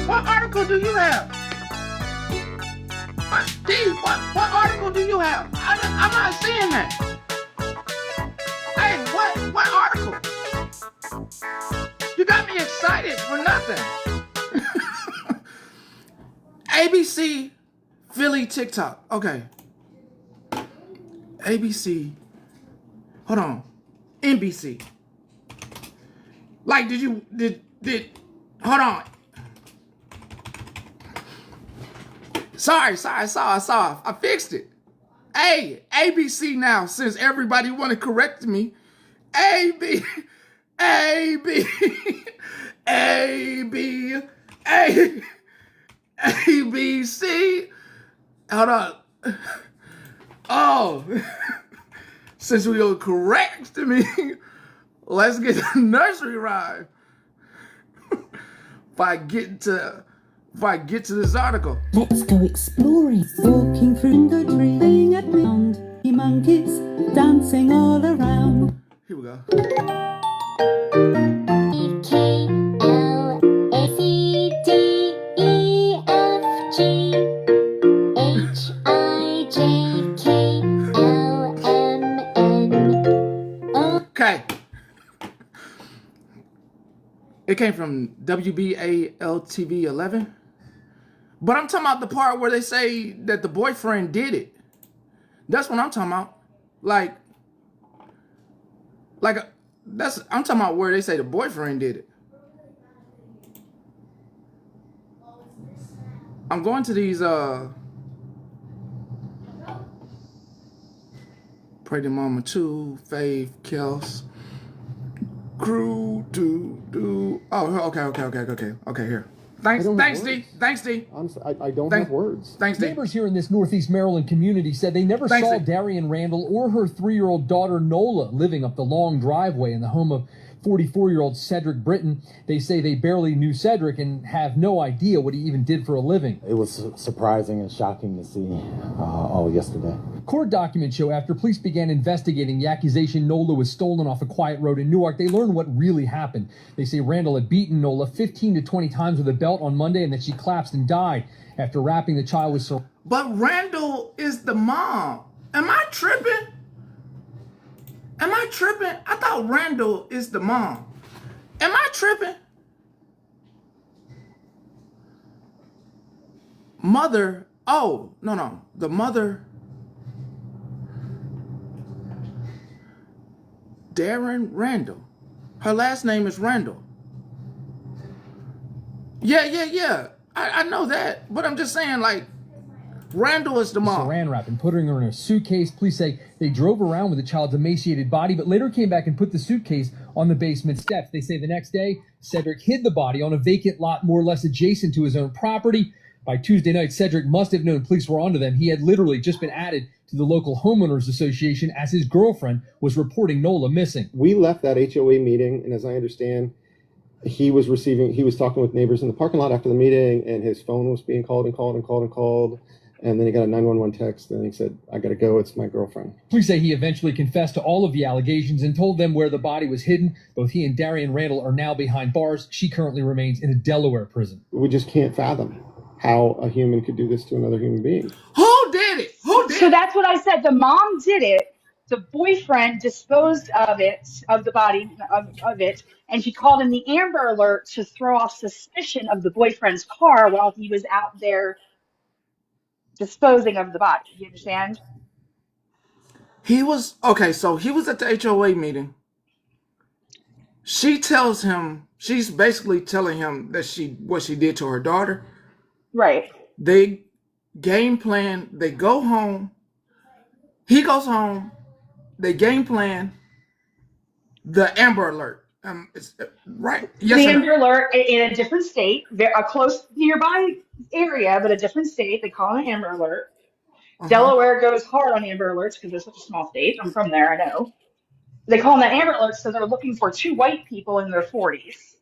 What article do you have? D, what article do you have? I'm not seeing that. Hey, what article? You got me excited for nothing. ABC, Philly, TikTok. Okay. ABC. Hold on. NBC. Like, did hold on. Sorry, I saw. I fixed it. Hey, ABC now, since everybody want to correct me. ABC. Hold on. Oh, since we are correct me, let's get the nursery rhyme. If I get to this article. Let's go exploring, walking through the tree, playing at round, monkeys dancing all around. Here we go. Okay. It came from WBAL-TV 11. But I'm talking about the part where they say that the boyfriend did it. That's what I'm talking about. I'm talking about where they say the boyfriend did it. I'm going to these Pray to Mama 2, Faith, Kels, Crew, do. Oh, okay, here. Thanks, I don't have D. words. Thanks, D. Honestly, I don't Thanks. have words. Thanks, D. Neighbors here in this Northeast Maryland community said they never Thanks, saw D. Darian Randall or her 3-year-old daughter Nola living up the long driveway in the home of 44-year-old Cedric Britton. They say they barely knew Cedric and have no idea what he even did for a living. It was surprising and shocking to see all yesterday. Court documents show after police began investigating the accusation Nola was stolen off a quiet road in Newark, they learned what really happened. They say Randall had beaten Nola 15 to 20 times with a belt on Monday and that she collapsed and died after wrapping the child with syringe. But Randall is the mom. Am I tripping? I thought Randall is the mom. Am I tripping? Mother. Oh, no. The mother. Darren Randall. Her last name is Randall. Yeah. I know that. But I'm just saying, like, Randall is the mom. Saran wrap and putting her in a suitcase. Police say they drove around with the child's emaciated body, but later came back and put the suitcase on the basement steps. They say the next day, Cedric hid the body on a vacant lot more or less adjacent to his own property. By Tuesday night, Cedric must have known police were onto them. He had literally just been added to the local homeowners association as his girlfriend was reporting Nola missing. We left that HOA meeting, and as I understand, he was talking with neighbors in the parking lot after the meeting, and his phone was being called. And then he got a 911 text, and he said, I got to go. It's my girlfriend. Police say he eventually confessed to all of the allegations and told them where the body was hidden. Both he and Darian Randall are now behind bars. She currently remains in a Delaware prison. We just can't fathom how a human could do this to another human being. Who did it? So that's what I said. The mom did it. The boyfriend disposed of the body of it, and she called in the Amber Alert to throw off suspicion of the boyfriend's car while he was out there disposing of the body. You understand? He was so he was at the HOA meeting. She tells him, she's basically telling him that what she did to her daughter. Right. They game plan, they go home. He goes home. They game plan the Amber Alert. Right. Yes, the Amber Alert in a different state, a close nearby area, but a different state. They call it an Amber Alert. Delaware goes hard on Amber Alerts because they're such a small state. I'm from there, I know. They call them the Amber Alerts, so they're looking for 2 white people in their 40s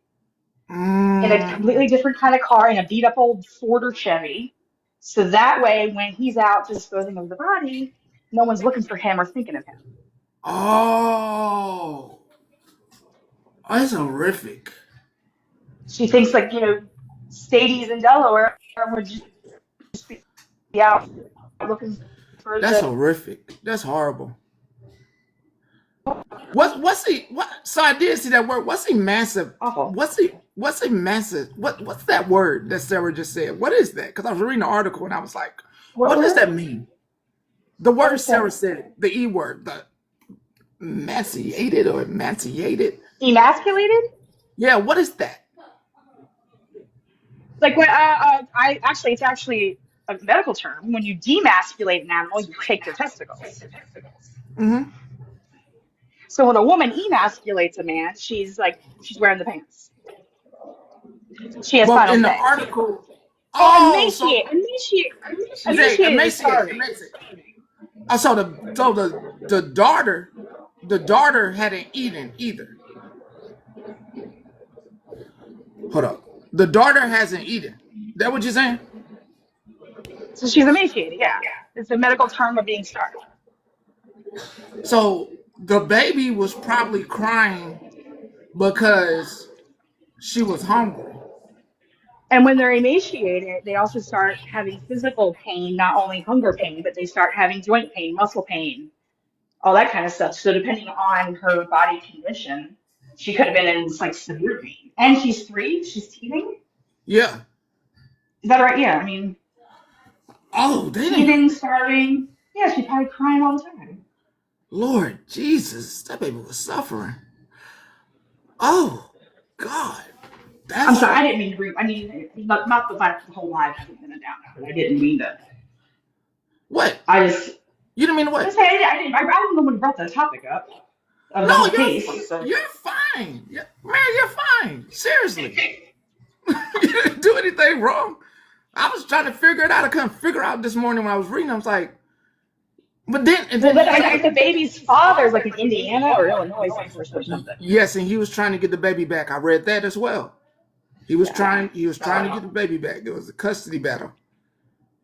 in a completely different kind of car, in a beat-up old Ford or Chevy. So that way, when he's out disposing of the body, no one's looking for him or thinking of him. Oh, that's horrific. She thinks, like, stadies in Delaware would just be out looking for That's horrific. That's horrible. So I did see that word. What's a massive? Awful. What's a massive? What's that word that Sarah just said? What is that? Because I was reading the article and I was like, what does that mean? The word Sarah said, the E word, the emaciated or emaciated. Emasculated? Yeah, what is that? Like when it's actually a medical term. When you demasculate an animal, you take their testicles. Mm-hmm. So when a woman emasculates a man, she's wearing the pants. She has final in the say. article. Emaciate. So the daughter hadn't eaten either. Hold up. The daughter hasn't eaten. That what you're saying? So she's emaciated, yeah. It's a medical term of being starved. So the baby was probably crying because she was hungry. And when they're emaciated, they also start having physical pain, not only hunger pain, but they start having joint pain, muscle pain, all that kind of stuff. So depending on her body condition, she could have been in severe pain. And she's 3, she's teething? Yeah. Is that right? Yeah, I mean. Oh, teething, starving. Yeah, she's probably crying all the time. Lord Jesus, that baby was suffering. Oh, God. I'm sorry, I didn't mean to bring. I mean, not the fact that the whole life hasn't been a downer. I didn't mean to. What? You didn't mean to what? I didn't know when you brought that topic up. No, you're fine. Mary, you're fine. Seriously. do anything wrong. I was trying to figure it out. I couldn't figure out this morning when I was reading. I was like, but then, and Well, then then I think the baby's father's like in Indiana or Illinois somewhere or something. yes, and he was trying to get the baby back. I read that as well. He was trying to get the baby back. There was a custody battle.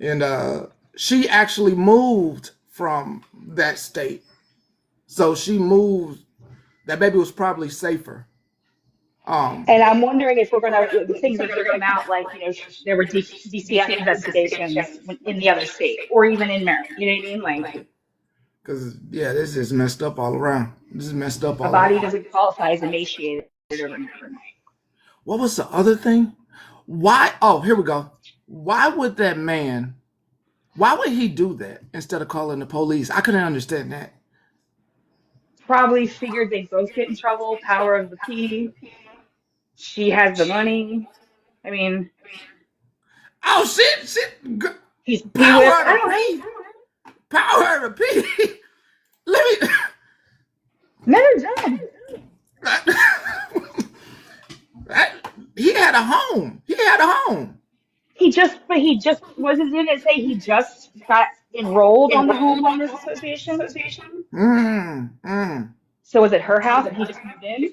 And she actually moved from that state. So she moved. That baby was probably safer. And I'm wondering if the things are gonna come out like, there were DCF investigations in the other state or even in Maryland. You know what I mean? Like, Because, yeah, this is messed up all around. This is messed up a all body around. doesn't qualify as emaciated overnight. What was the other thing? Why? Oh, here we go. Why would he do that instead of calling the police? I couldn't understand that. Probably figured they both get in trouble. Power of the P. She has the money. I mean, Oh, shit. he Power with, of I the don't know. P. Power of the P. Let me. Men are dumb. He had a home. But he just wasn't going to say he just got enrolled on the homeowners association. So was it her house and he just moved in?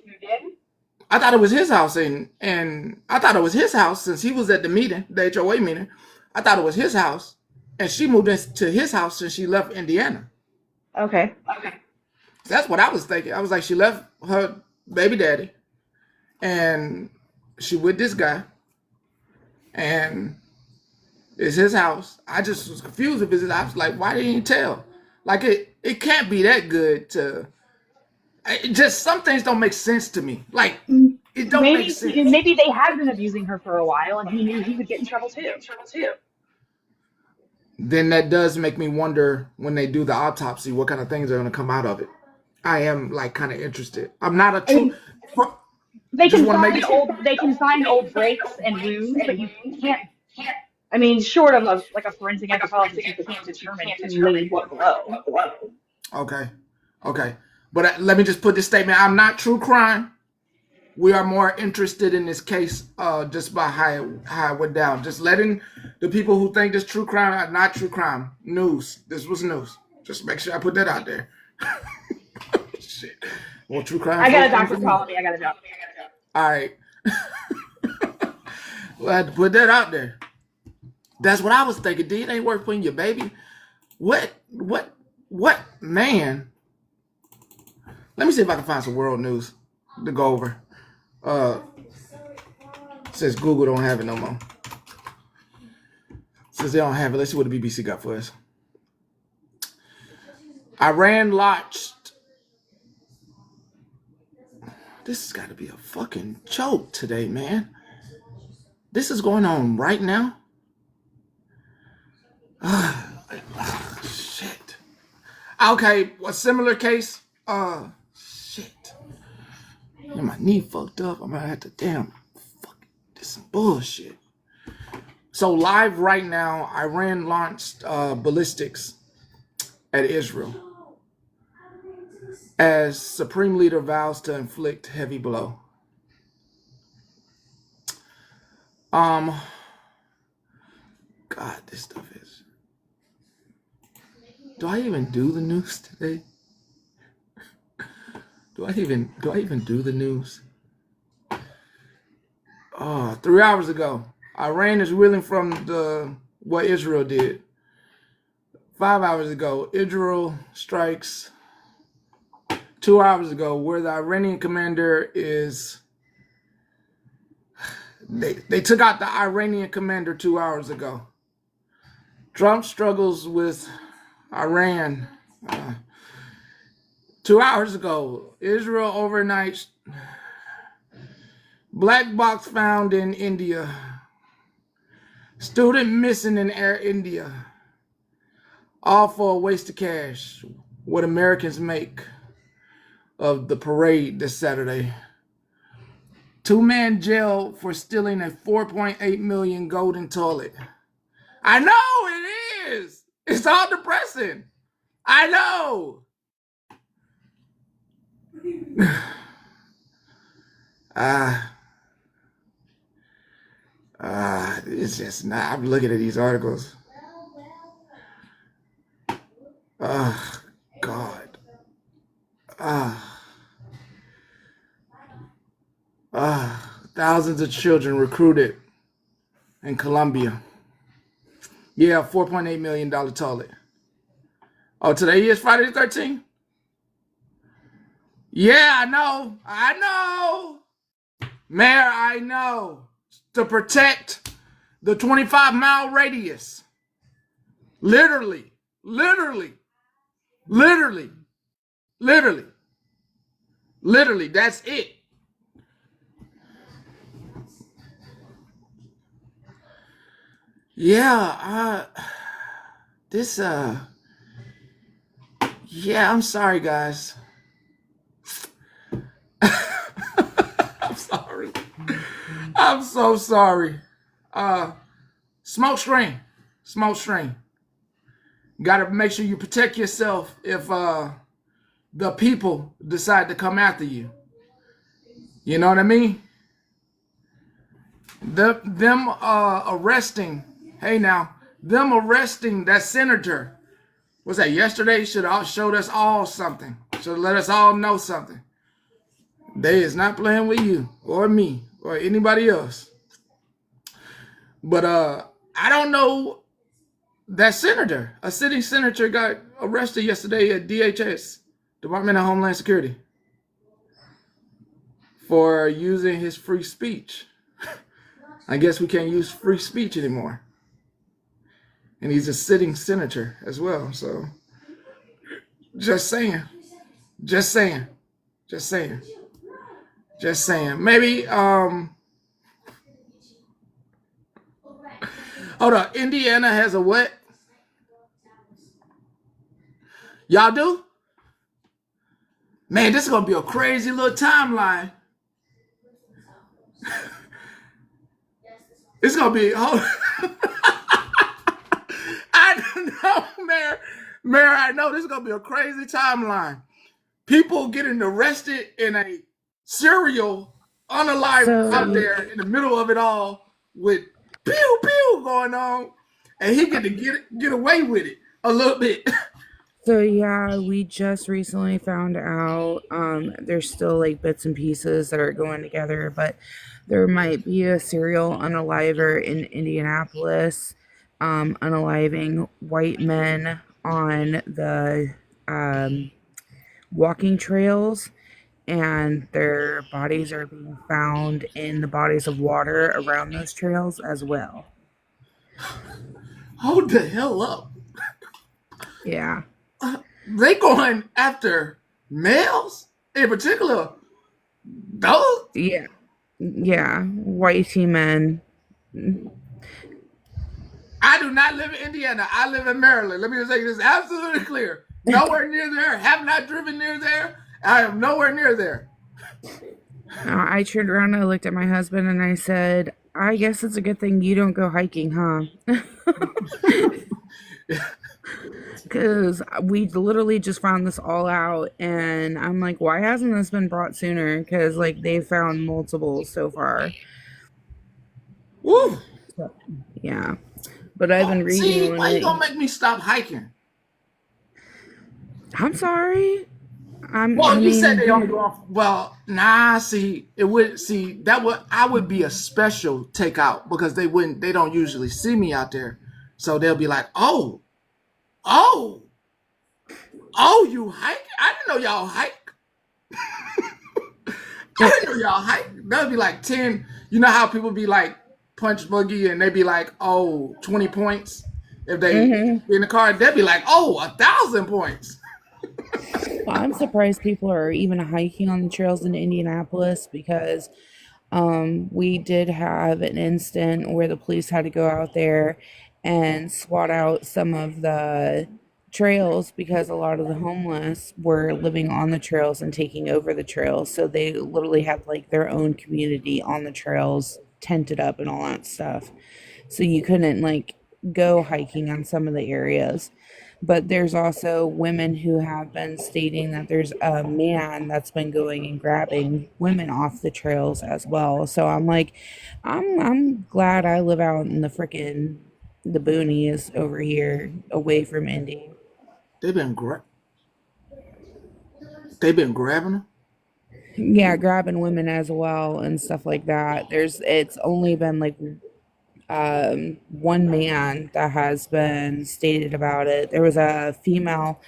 I thought it was his house, and I thought it was his house since he was at the meeting, the HOA meeting. I thought it was his house, and she moved into his house since she left Indiana. Okay. That's what I was thinking. I was like, she left her baby daddy, and she with this guy, and it's his house. I just was confused with his. I was like, why didn't he tell? Like it can't be that good to. It just some things don't make sense to me. Like it don't make sense. Maybe they had been abusing her for a while and he knew he would get in trouble too. Then that does make me wonder when they do the autopsy, what kind of things are going to come out of it. I am like kind of interested. I'm not a true. They can find old breaks and wounds, but you can't. I mean, short of a forensic anthropologist, you can't determine who laid what blow. Okay. But let me just put this statement. I'm not true crime. We are more interested in this case just by how it went down. Just letting the people who think this true crime are not true crime. News. This was news. Just make sure I put that out there. Shit. Well, true crime. I got a doctor calling me. I got a job. All right. Well, I had to put that out there. That's what I was thinking. D, it ain't worth putting your baby. What, man? Let me see if I can find some world news to go over. Says Google don't have it no more. Since they don't have it, let's see what the BBC got for us. Iran launched. This has got to be a fucking joke today, man. This is going on right now. Shit. Okay, a similar case. Shit. Yeah, my knee fucked up. I'm gonna have to this some bullshit. So live right now, Iran launched ballistics at Israel as Supreme Leader vows to inflict heavy blow. God, this stuff is. Do I even do the news today? Do I even do the news? 3 hours ago, Iran is reeling from what Israel did. 5 hours ago, Israel strikes. 2 hours ago, where the Iranian commander is. They took out the Iranian commander 2 hours ago. Trump struggles with Iran. 2 hours ago, Israel overnight. Black box found in India. Student missing in Air India. All for a waste of cash. What Americans make of the parade this Saturday. 2-man jail for stealing a 4.8 million golden toilet. I know it is. It's all depressing. I know. it's just not. I'm looking at these articles. Oh, God. Thousands of children recruited in Colombia. Yeah, $4.8 million toilet. Oh, today is Friday the 13th? Yeah, I know. Mayor, I know. To protect the 25-mile radius. Literally. That's it. Yeah, I'm sorry, guys. I'm sorry. I'm so sorry. Smoke screen. Got to make sure you protect yourself if the people decide to come after you. You know what I mean? Them arresting that senator. Was that yesterday? Should have showed us all something. Should have let us all know something. They is not playing with you or me or anybody else. But I don't know that senator. A sitting senator got arrested yesterday at DHS, Department of Homeland Security, for using his free speech. I guess we can't use free speech anymore. And he's a sitting senator as well. So just saying. Maybe hold on. Indiana has a what? Y'all do? Man, this is gonna be a crazy little timeline. It's gonna be I don't know, Mayor, I know this is gonna be a crazy timeline. People getting arrested in a serial unalive out there in the middle of it all with pew pew going on, and he get to get away with it a little bit. So yeah, we just recently found out there's still like bits and pieces that are going together, but there might be a serial unaliver in Indianapolis, unaliving white men on the walking trails, and their bodies are being found in the bodies of water around those trails as well. Hold the hell up. Yeah. They going after males in particular? Those? Yeah. White men. I do not live in Indiana. I live in Maryland. Let me just make this absolutely clear. Nowhere near there. Have not driven near there. I am nowhere near there. I turned around and I looked at my husband and I said, I guess it's a good thing you don't go hiking, huh? Because we literally just found this all out, and I'm like, why hasn't this been brought sooner? Because like they've found multiple so far. Woo! So, yeah, but I've been reading. See, why you gonna make me stop hiking? I'm sorry. You said they only go off. Well, nah. See, I would be a special takeout because they don't usually see me out there, so they'll be like, oh, you hike? I didn't know y'all hike. That'd be like 10. You know how people be like punch buggy and they be like, 20 points if they in the car. They'd be like, 1,000 points. Well, I'm surprised people are even hiking on the trails in Indianapolis because we did have an incident where the police had to go out there and swat out some of the trails because a lot of the homeless were living on the trails and taking over the trails. So they literally had like their own community on the trails, tented up and all that stuff. So you couldn't like go hiking on some of the areas. But there's also women who have been stating that there's a man that's been going and grabbing women off the trails as well. So I'm like, I'm glad I live out in the frickin' the boonies over here, away from Indy. They've been grabbing them. Yeah, grabbing women as well and stuff like that. It's only been like one man that has been stated about it. There was a female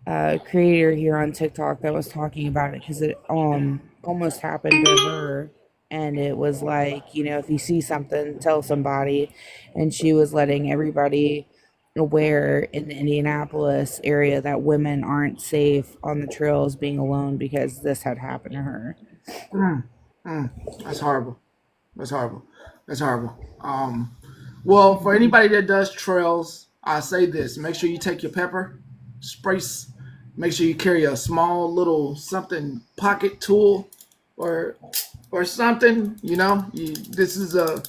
creator here on TikTok that was talking about it because it almost happened to her. And it was like, if you see something, tell somebody. And she was letting everybody aware in the Indianapolis area that women aren't safe on the trails being alone because this had happened to her. That's horrible. That's horrible. That's horrible. Well, for anybody that does trails, I say this: make sure you take your pepper sprays. Make sure you carry a small little something pocket tool, or something. This is a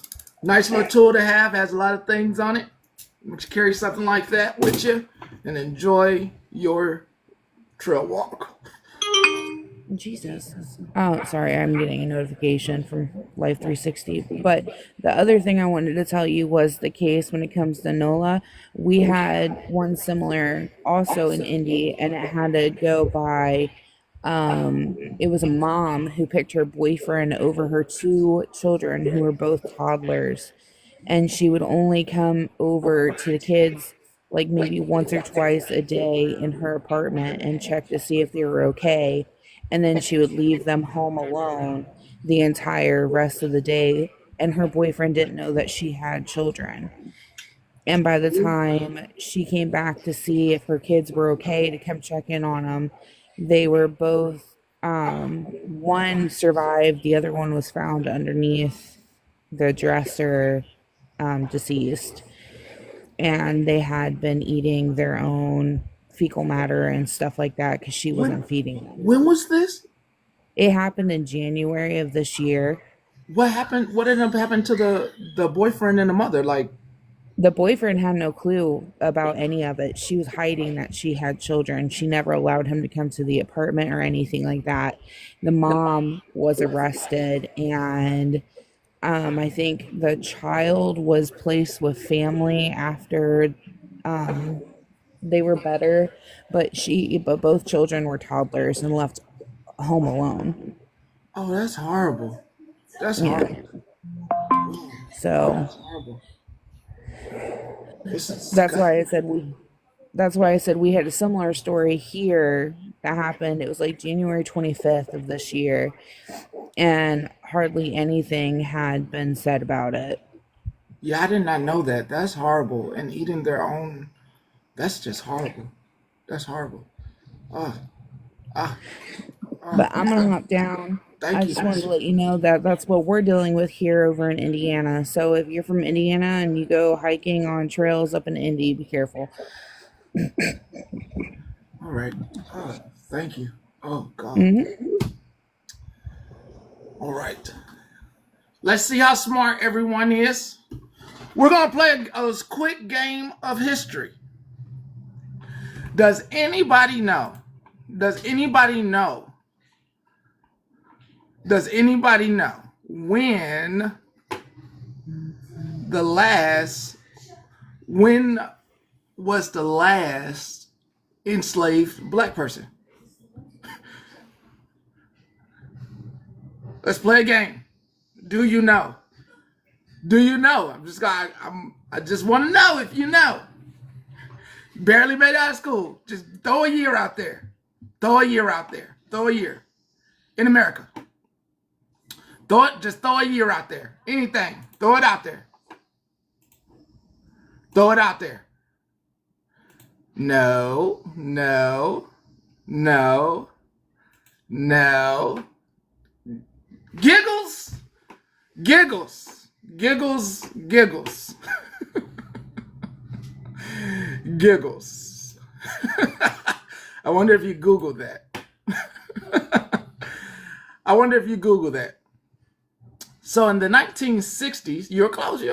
nice little tool to have. Has a lot of things on it. You should carry something like that with you and enjoy your trail walk. Jesus. Oh, sorry, I'm getting a notification from Life 360. But the other thing I wanted to tell you was the case when it comes to NOLA. We had one similar also in Indy, and it had to go by. It was a mom who picked her boyfriend over her two children who were both toddlers, and she would only come over to the kids like maybe once or twice a day in her apartment and check to see if they were okay, and then she would leave them home alone the entire rest of the day, and her boyfriend didn't know that she had children. And by the time she came back to see if her kids were okay to come check in on them, they were both one survived, the other one was found underneath the dresser, deceased, and they had been eating their own fecal matter and stuff like that because she wasn't feeding them. When was this? It happened in January of this year. What happened? What ended up happening to the boyfriend and the mother? Like, the boyfriend had no clue about any of it. She was hiding that she had children. She never allowed him to come to the apartment or anything like that. The mom was arrested, and I think the child was placed with family after they were better, but both children were toddlers and left home alone. Oh, that's horrible. That's horrible. So that's horrible. That's why I said we had a similar story here that happened. It was like January 25th of this year, and hardly anything had been said about it. Yeah, I did not know that. That's horrible. And eating their own, that's just horrible. That's horrible. But I'm gonna hop down. I just wanted to let you know that that's what we're dealing with here over in Indiana. So if you're from Indiana and you go hiking on trails up in Indy, be careful. All right. Thank you. Oh, God. All right. Let's see how smart everyone is. We're going to play a quick game of history. Does anybody know? Does anybody know when was the last enslaved black person? Let's play a game. Do you know? Do you know? I just want to know if you know. Barely made out of school. Just throw a year out there. Throw a year out there. Throw a year. In America. Just throw a year out there. Anything. Throw it out there. Throw it out there. No. Giggles. Giggles. I wonder if you Google that. So in the 1960s, you're close. In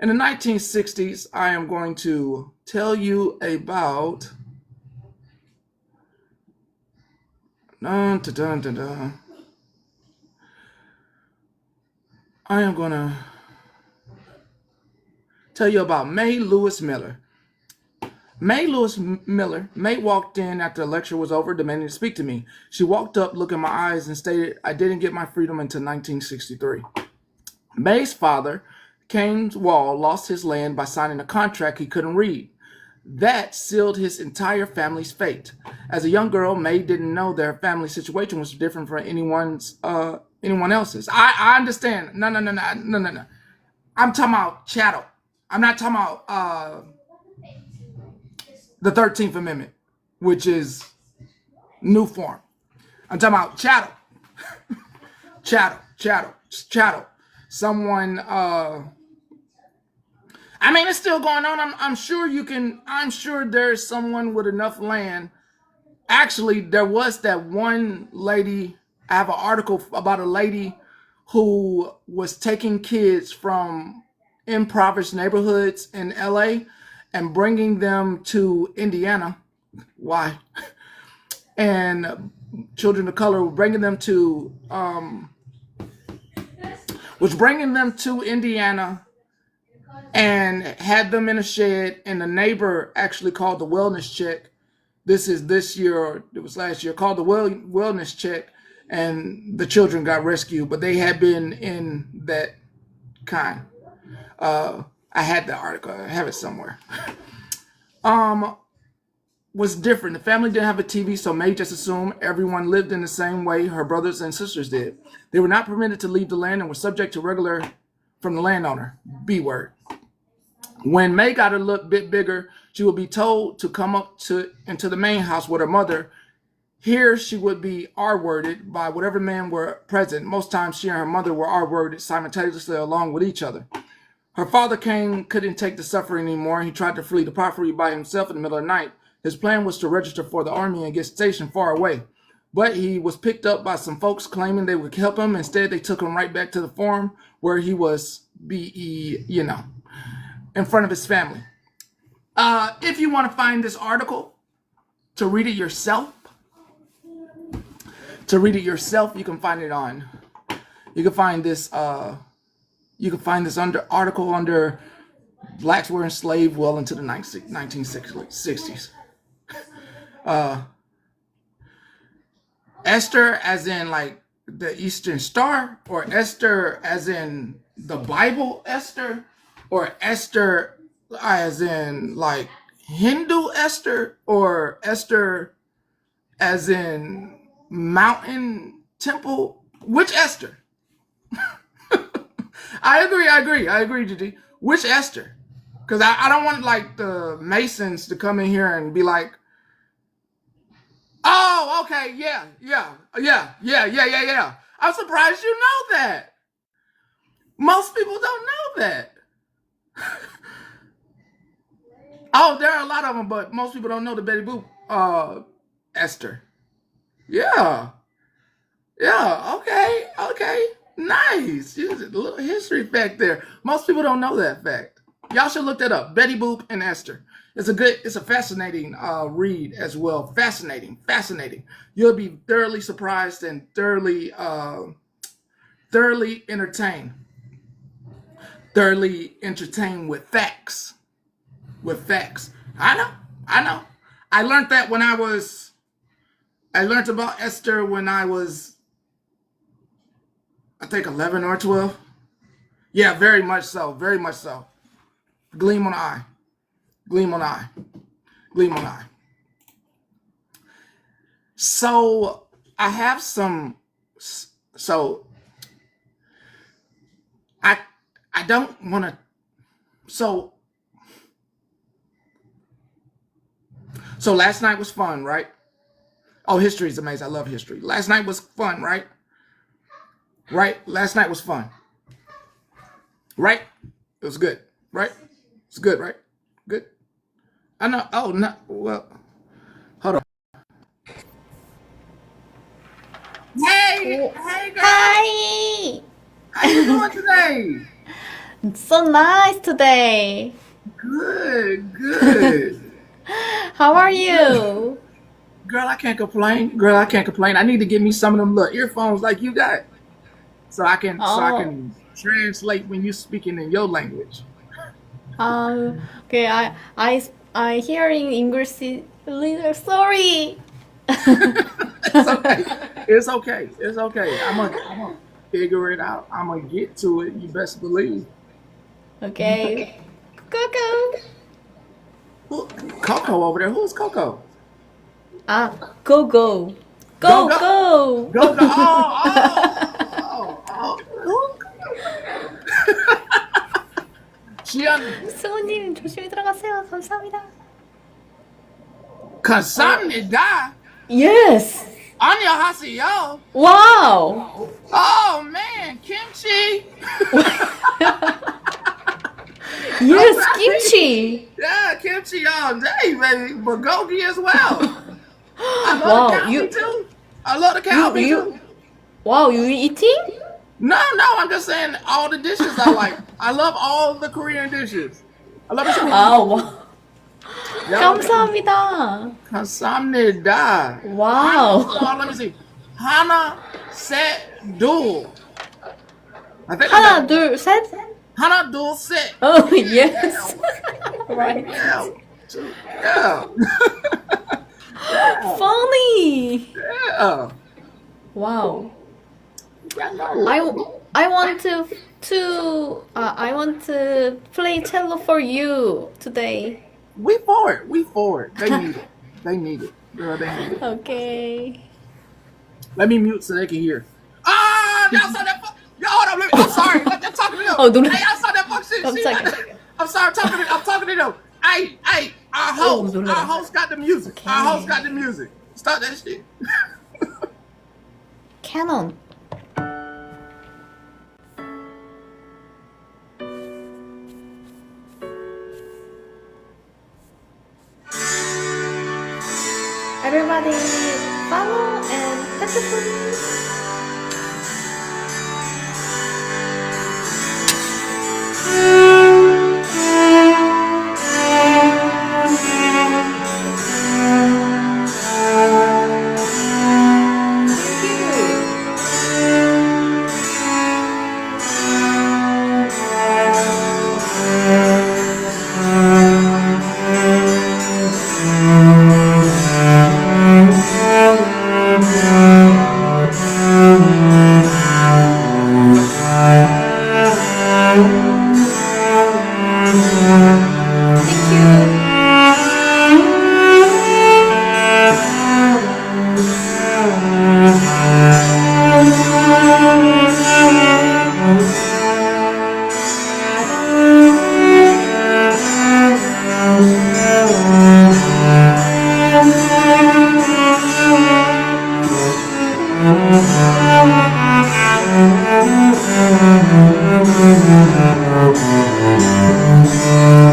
the 1960s, I am going to tell you about. Dun, dun, dun, dun, dun. I am going to tell you about Mae Lewis Miller. Mae Lewis Miller. Mae walked in after the lecture was over, demanding to speak to me. She walked up, looked in my eyes, and stated, I didn't get my freedom until 1963. Mae's father, Keynes Wall, lost his land by signing a contract he couldn't read. That sealed his entire family's fate. As a young girl, Mae didn't know their family situation was different from anyone else's. I understand. No. I'm talking about chattel. I'm not talking about the 13th Amendment, which is new form. I'm talking about chattel. Chattel. Someone, I mean, it's still going on. I'm sure there's someone with enough land. Actually, there was that one lady. I have an article about a lady who was taking kids from impoverished neighborhoods in LA and bringing them to Indiana. Why? And children of color, bringing them to Indiana and had them in a shed, and the neighbor actually called the wellness check. This is this year, or it was last year, called the wellness check, and the children got rescued, but they had been in that kind. I had the article, I have it somewhere. Was different. The family didn't have a TV, so Mae just assumed everyone lived in the same way her brothers and sisters did. They were not permitted to leave the land and were subject to regular from the landowner. B word. When Mae got a little bit bigger, she would be told to come up into the main house with her mother. Here she would be R-worded by whatever men were present. Most times she and her mother were R-worded simultaneously along with each other. Her father couldn't take the suffering anymore. He tried to flee the property by himself in the middle of the night. His plan was to register for the army and get stationed far away. But he was picked up by some folks claiming they would help him. Instead, they took him right back to the farm where he was in front of his family. If you want to find this article to read it yourself, you can find it on. You can find this article under Blacks Were Enslaved Well into the 1960s. Esther as in like the Eastern Star, or Esther as in the Bible Esther, or Esther as in like Hindu Esther, or Esther as in mountain temple? Which Esther? I agree, Gigi. Which Esther? Because I don't want like the Masons to come in here and be like, oh, okay, yeah. I'm surprised you know that. Most people don't know that. Oh, there are a lot of them, but most people don't know the Betty Boop Esther. Yeah, okay. Nice. There's a little history fact there. Most people don't know that fact. Y'all should look that up. Betty Boop and Esther. It's a fascinating read as well. Fascinating. You'll be thoroughly surprised and thoroughly entertained. Thoroughly entertained with facts. I know. I learned about Esther when I was, I think, 11 or 12. Yeah, very much so. Gleam on eye. So I have some. So I don't want to. So last night was fun, right? Oh, history is amazing. I love history. Last night was fun, right? Last night was fun. Right? It was good, right? It's good, right? Good. I know. Oh, no. Well, hold on. Hey, Hey, girl. Hi. How you doing today? It's so nice today. Good. How are you? Girl, I can't complain. I need to get me some of them little earphones like you got, so I can Oh, translate when you speaking in your language. okay. I hear in English a little sorry. It's okay. I'm gonna figure it out. I'm gonna get to it. You best believe. Okay. Coco. Coco over there. Who's Coco? Go go. Go go. Go. Oh. She 수호님 조심히 들어가세요. 감사합니다. 감사합니다. Yes. 안녕하세요. Wow. Oh man, kimchi. Yes, kimchi. Yeah, kimchi all day, baby. Bulgogi as well. I love Wow, the cow too. I love the cow too. Wow, you eating? No, I'm just saying all the dishes I like. I love all the Korean dishes. I love it. Wow. 감사합니다. 감사합니다. Wow. Let me see. 하나, 셋, 둘. I think 하나, 둘, 셋. 하나, 둘, 셋. Oh, yes. Right. Yeah. Funny. Yeah. Wow. I want to play cello for you today. We for it. They need it. Girl, they need it. Okay. Let me mute so they can hear. Y'all saw that Yo, hold on, I'm sorry. I'm talking to them. Oh, don't. Hey, y'all saw that fuck shit. I'm sorry, I'm talking to them. Hey, our host got the music. Okay. Our host got the music. Stop that shit. Canon. Everybody follow and touch the please.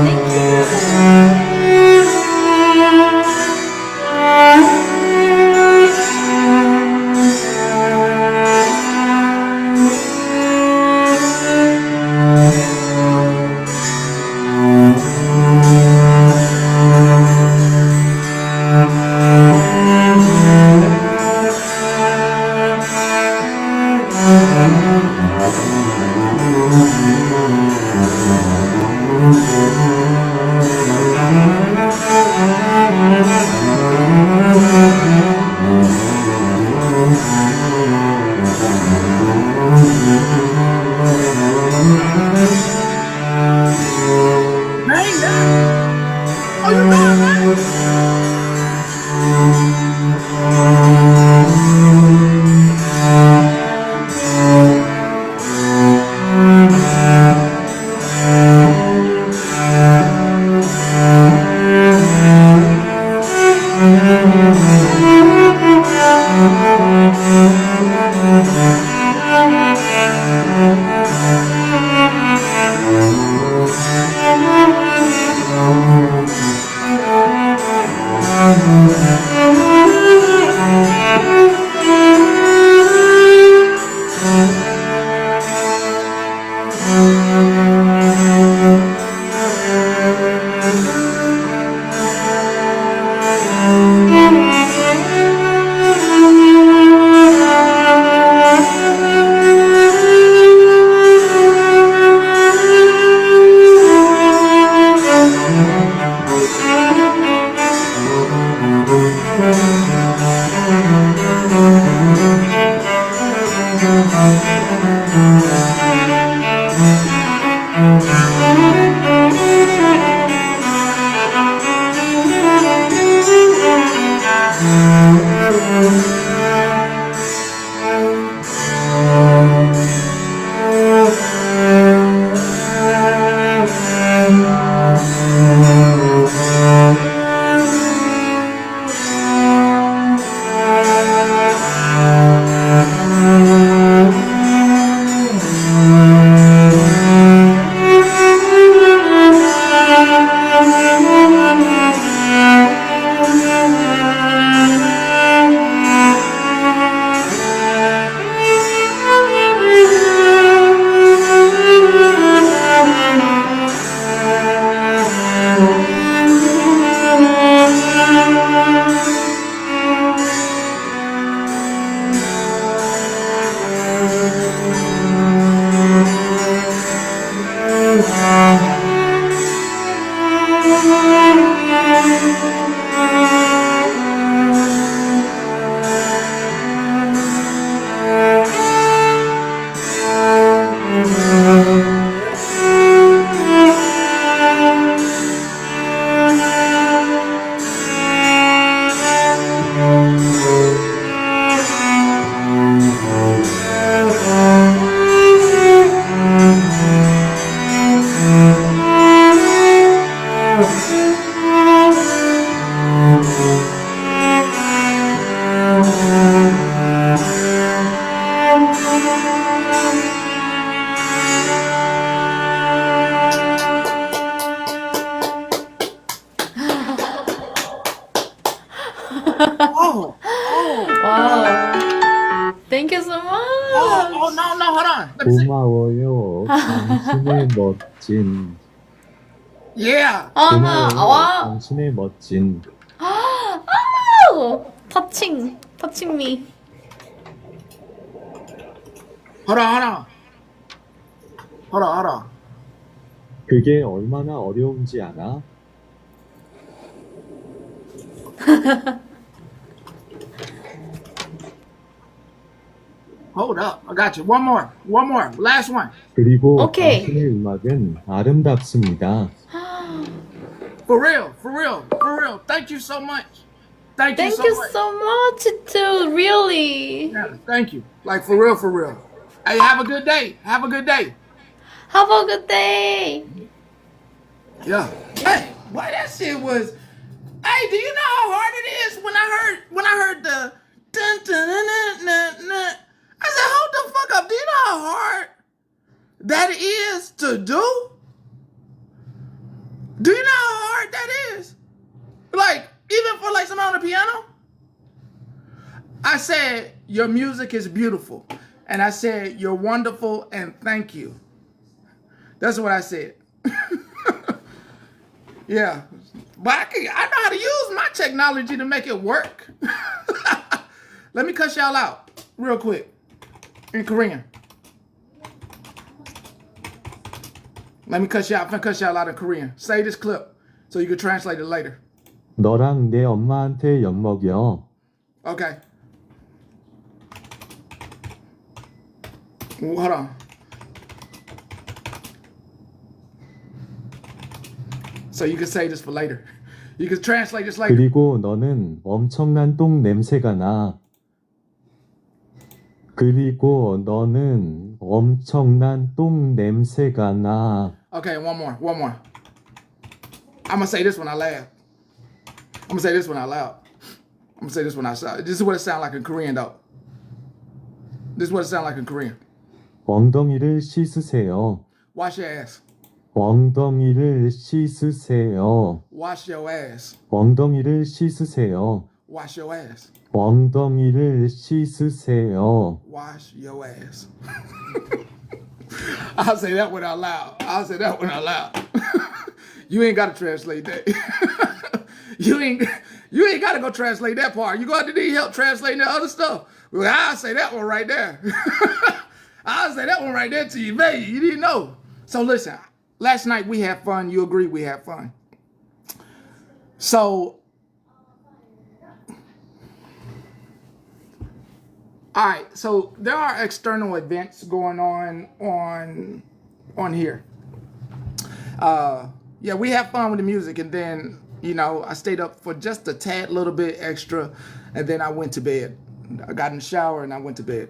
Thank Wow. Thank you so much. Oh, no, hold on. Let me see. 고마워요. 당신의 멋진. Yeah. 어머, 고마워요. 와. 당신의 멋진. 아우, touching me. Hold on. 그게 얼마나 어려운지 알아? Hold up. I got you. One more. Last one. 그리고 오케이. 당신의 음악은 아름답습니다. For real. Thank you so much. Thank you so much too, really. Yeah, thank you. Like, for real. Hey, have a good day. Have a good day. Yeah. Hey, boy, that shit was. Hey, do you know how hard it is when I heard the dun dun dun dun dun dun? I said, hold the fuck up. Do you know how hard that is to do? Do you know how hard that is? Like, even for like someone on the piano? I said, your music is beautiful. And I said, you're wonderful and thank you. That's what I said. Yeah. But I know how to use my technology to make it work. Let me cuss y'all out real quick in Korean. Let me cuss y'all out in Korean. Say this clip so you can translate it later. 너랑 내 엄마한테 엿먹여. Okay. Hold on. So you can say this for later. You can translate this later. 그리고 너는 엄청난 똥 냄새가 나. 그리고 너는 엄청난 똥 냄새가 나. Okay, one more. I'm gonna say this when I laugh. I'm gonna say this when I loud. I'm gonna say this when I shout. This is what it sounds like in Korean, though. This is what it sounds like in Korean. 엉덩이를 씻으세요. Wash your ass. 엉덩이를 씻으세요. Wash your ass. 엉덩이를 씻으세요. Wash your ass. 엉덩이를 씻으세요. Wash your ass. I'll say that one out loud. You ain't gotta translate that. You ain't gotta go translate that part. You gonna need help translating the other stuff. Well, I'll say that one right there. I'll say that one right there to you, baby. You didn't know. So listen, last night we had fun. You agree we had fun. So, all right. So there are external events going on here. Yeah, we have fun with the music, and then I stayed up for just a tad little bit extra, and then I went to bed. I got in the shower and I went to bed.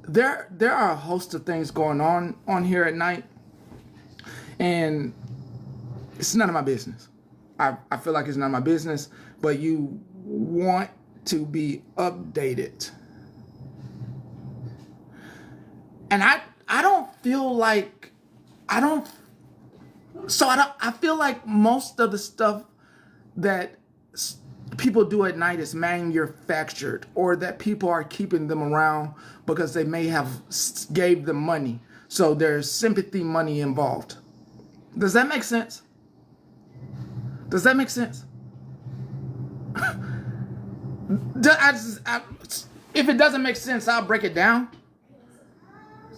There are a host of things going on here at night, and it's none of my business. I feel like it's none of my business, but you want to be updated. And I don't feel like I feel like most of the stuff that people do at night is manufactured, or that people are keeping them around because they may have gave them money. So there's sympathy money involved. Does that make sense? Does that make sense? If it doesn't make sense, I'll break it down.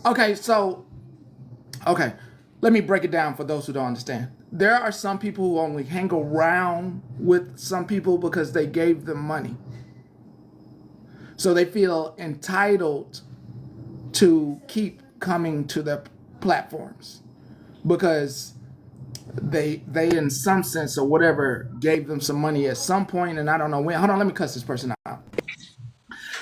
Okay, let me break it down for those who don't understand. There are some people who only hang around with some people because they gave them money. So they feel entitled to keep coming to their platforms because they in some sense or whatever gave them some money at some point, and I don't know when. Hold on, let me cuss this person out.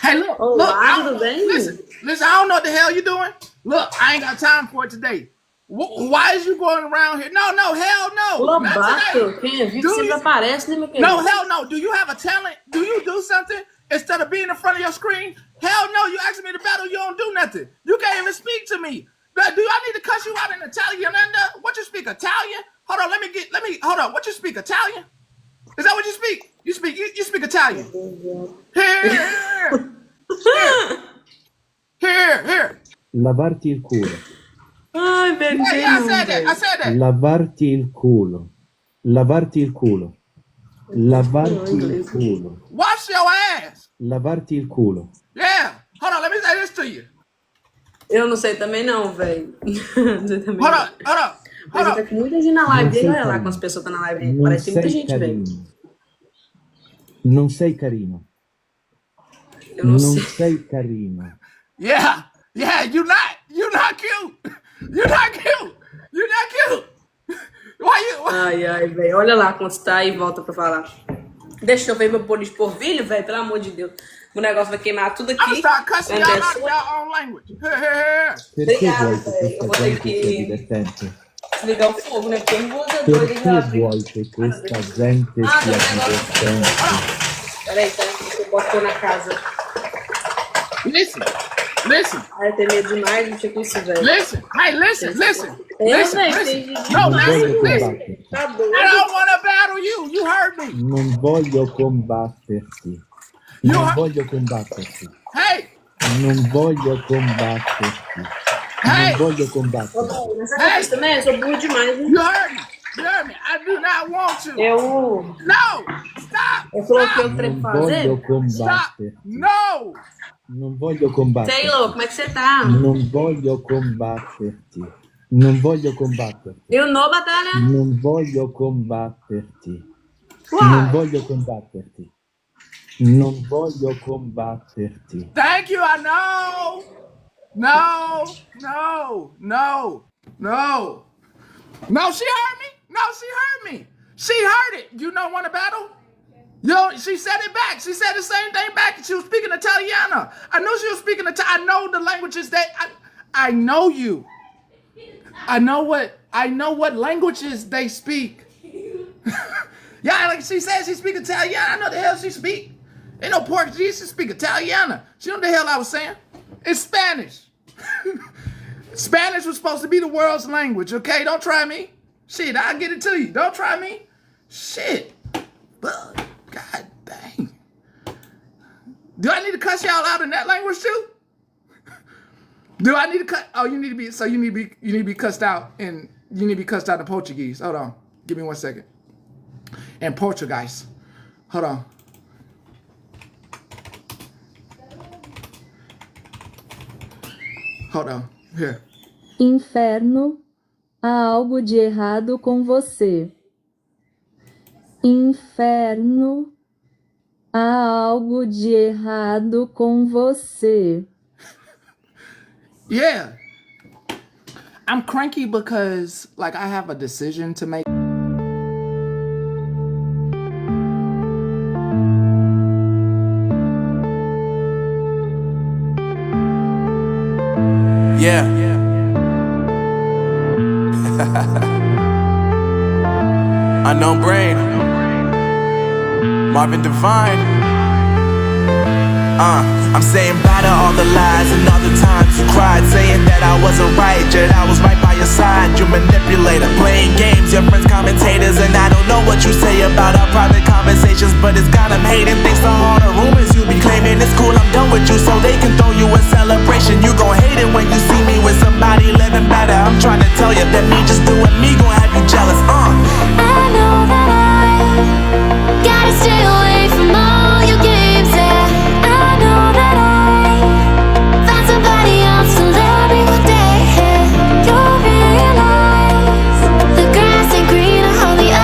Hey, look, listen, I don't know what the hell you're doing. Look, I ain't got time for it today. Why is you going around here? No, hell no. Lobato, quem é vivo sempre aparece, né, meu querido? No, hell no. Do you have a talent? Do you do something instead of being in front of your screen? Hell no, you asking me to battle, you don't do nothing. You can't even speak to me. Do I need to cuss you out in Italian? What you speak, Italian? Hold on, hold on. What you speak, Italian? Is that what you speak? You speak Italian. Here. Lavarti il culo. Ai, Benjamin. Yeah, I said that. Lavarti il culo. Lavarti il culo. Lavarti il culo. Wash your ass. Lavarti il culo. Yeah. Hold on, let me say this to you. Eu não sei também não, velho. Hold on. Mas tá com muita gente na live dele, olha lá quantas pessoas estão na live dele. Parece que tem muita gente, velho. Non sei carino. Eu não sei. Sei carino. Yeah, you're not cute. You're not cute. Why you? Ai, velho. Olha lá quanto está e volta pra falar. Deixa eu ver meu bolo de porvilho, velho. Pelo amor de Deus. O negócio vai queimar tudo aqui. I'm start cussing y'all out of your own language. Perché vuoi che questa gente sia divertente? Desligar o fogo, né? Porque eu não vou usar doida Perché já. vuoi che questa gente sia divertente? Peraí, que eu boto na casa. Listen. Ai, tem medo demais, não tinha com isso, velho. Listen. No, listen. Tá I doido. don't want to battle you. You heard me. Non voglio combatterti. Non voglio combatterti. Hey. Non voglio combatterti. Non voglio combatterti. Nessa coisa também, eu sou burro demais, hein? You heard me. I do not want to. No. Stop. Eu coloquei o trem Non pra fazer. voglio combatterti. No. Non voglio combatterti. Taylor, como é que você tá? Non voglio combatterti. Non voglio combatterti. Eu não, batalha? Non voglio combatterti. Uai. Non voglio combatterti. Non voglio combatterti. Thank you. I know. No. She heard me. She heard it. You don't want to battle? She said it back. She said the same thing back. She was speaking Italiana. I knew she was speaking Italian. I know the languages that I know you. I know what languages they speak. Yeah, like she said she speak Italian. I know the hell she speak. Ain't no Portuguese. She speak Italiana. She know the hell I was saying. It's Spanish. Spanish was supposed to be the world's language, okay? Don't try me. Shit, I'll get it to you. Don't try me. Shit. But, God dang. Do I need to cuss y'all out in that language too? Do I need to cut? Oh, you need to be cussed out in Portuguese. Hold on. Give me 1 second. In Portuguese. Hold on. Hold on. Here. Inferno, há algo de errado com você. Inferno, há algo de errado com você. Yeah. I'm cranky because like I have a decision to make. Yeah. Unknown brain. Marvin Devine. I'm saying bye to all the lies and all the times you cried, saying that I wasn't right, yet I was right by your side. You manipulator, playing games, your friends commentators, and I don't know what you say about our private conversations, but it's got them hating. Thanks to all the rumors you be claiming. It's cool, I'm done with you, so they can throw you a celebration. You gon' hate it when you see me with somebody living back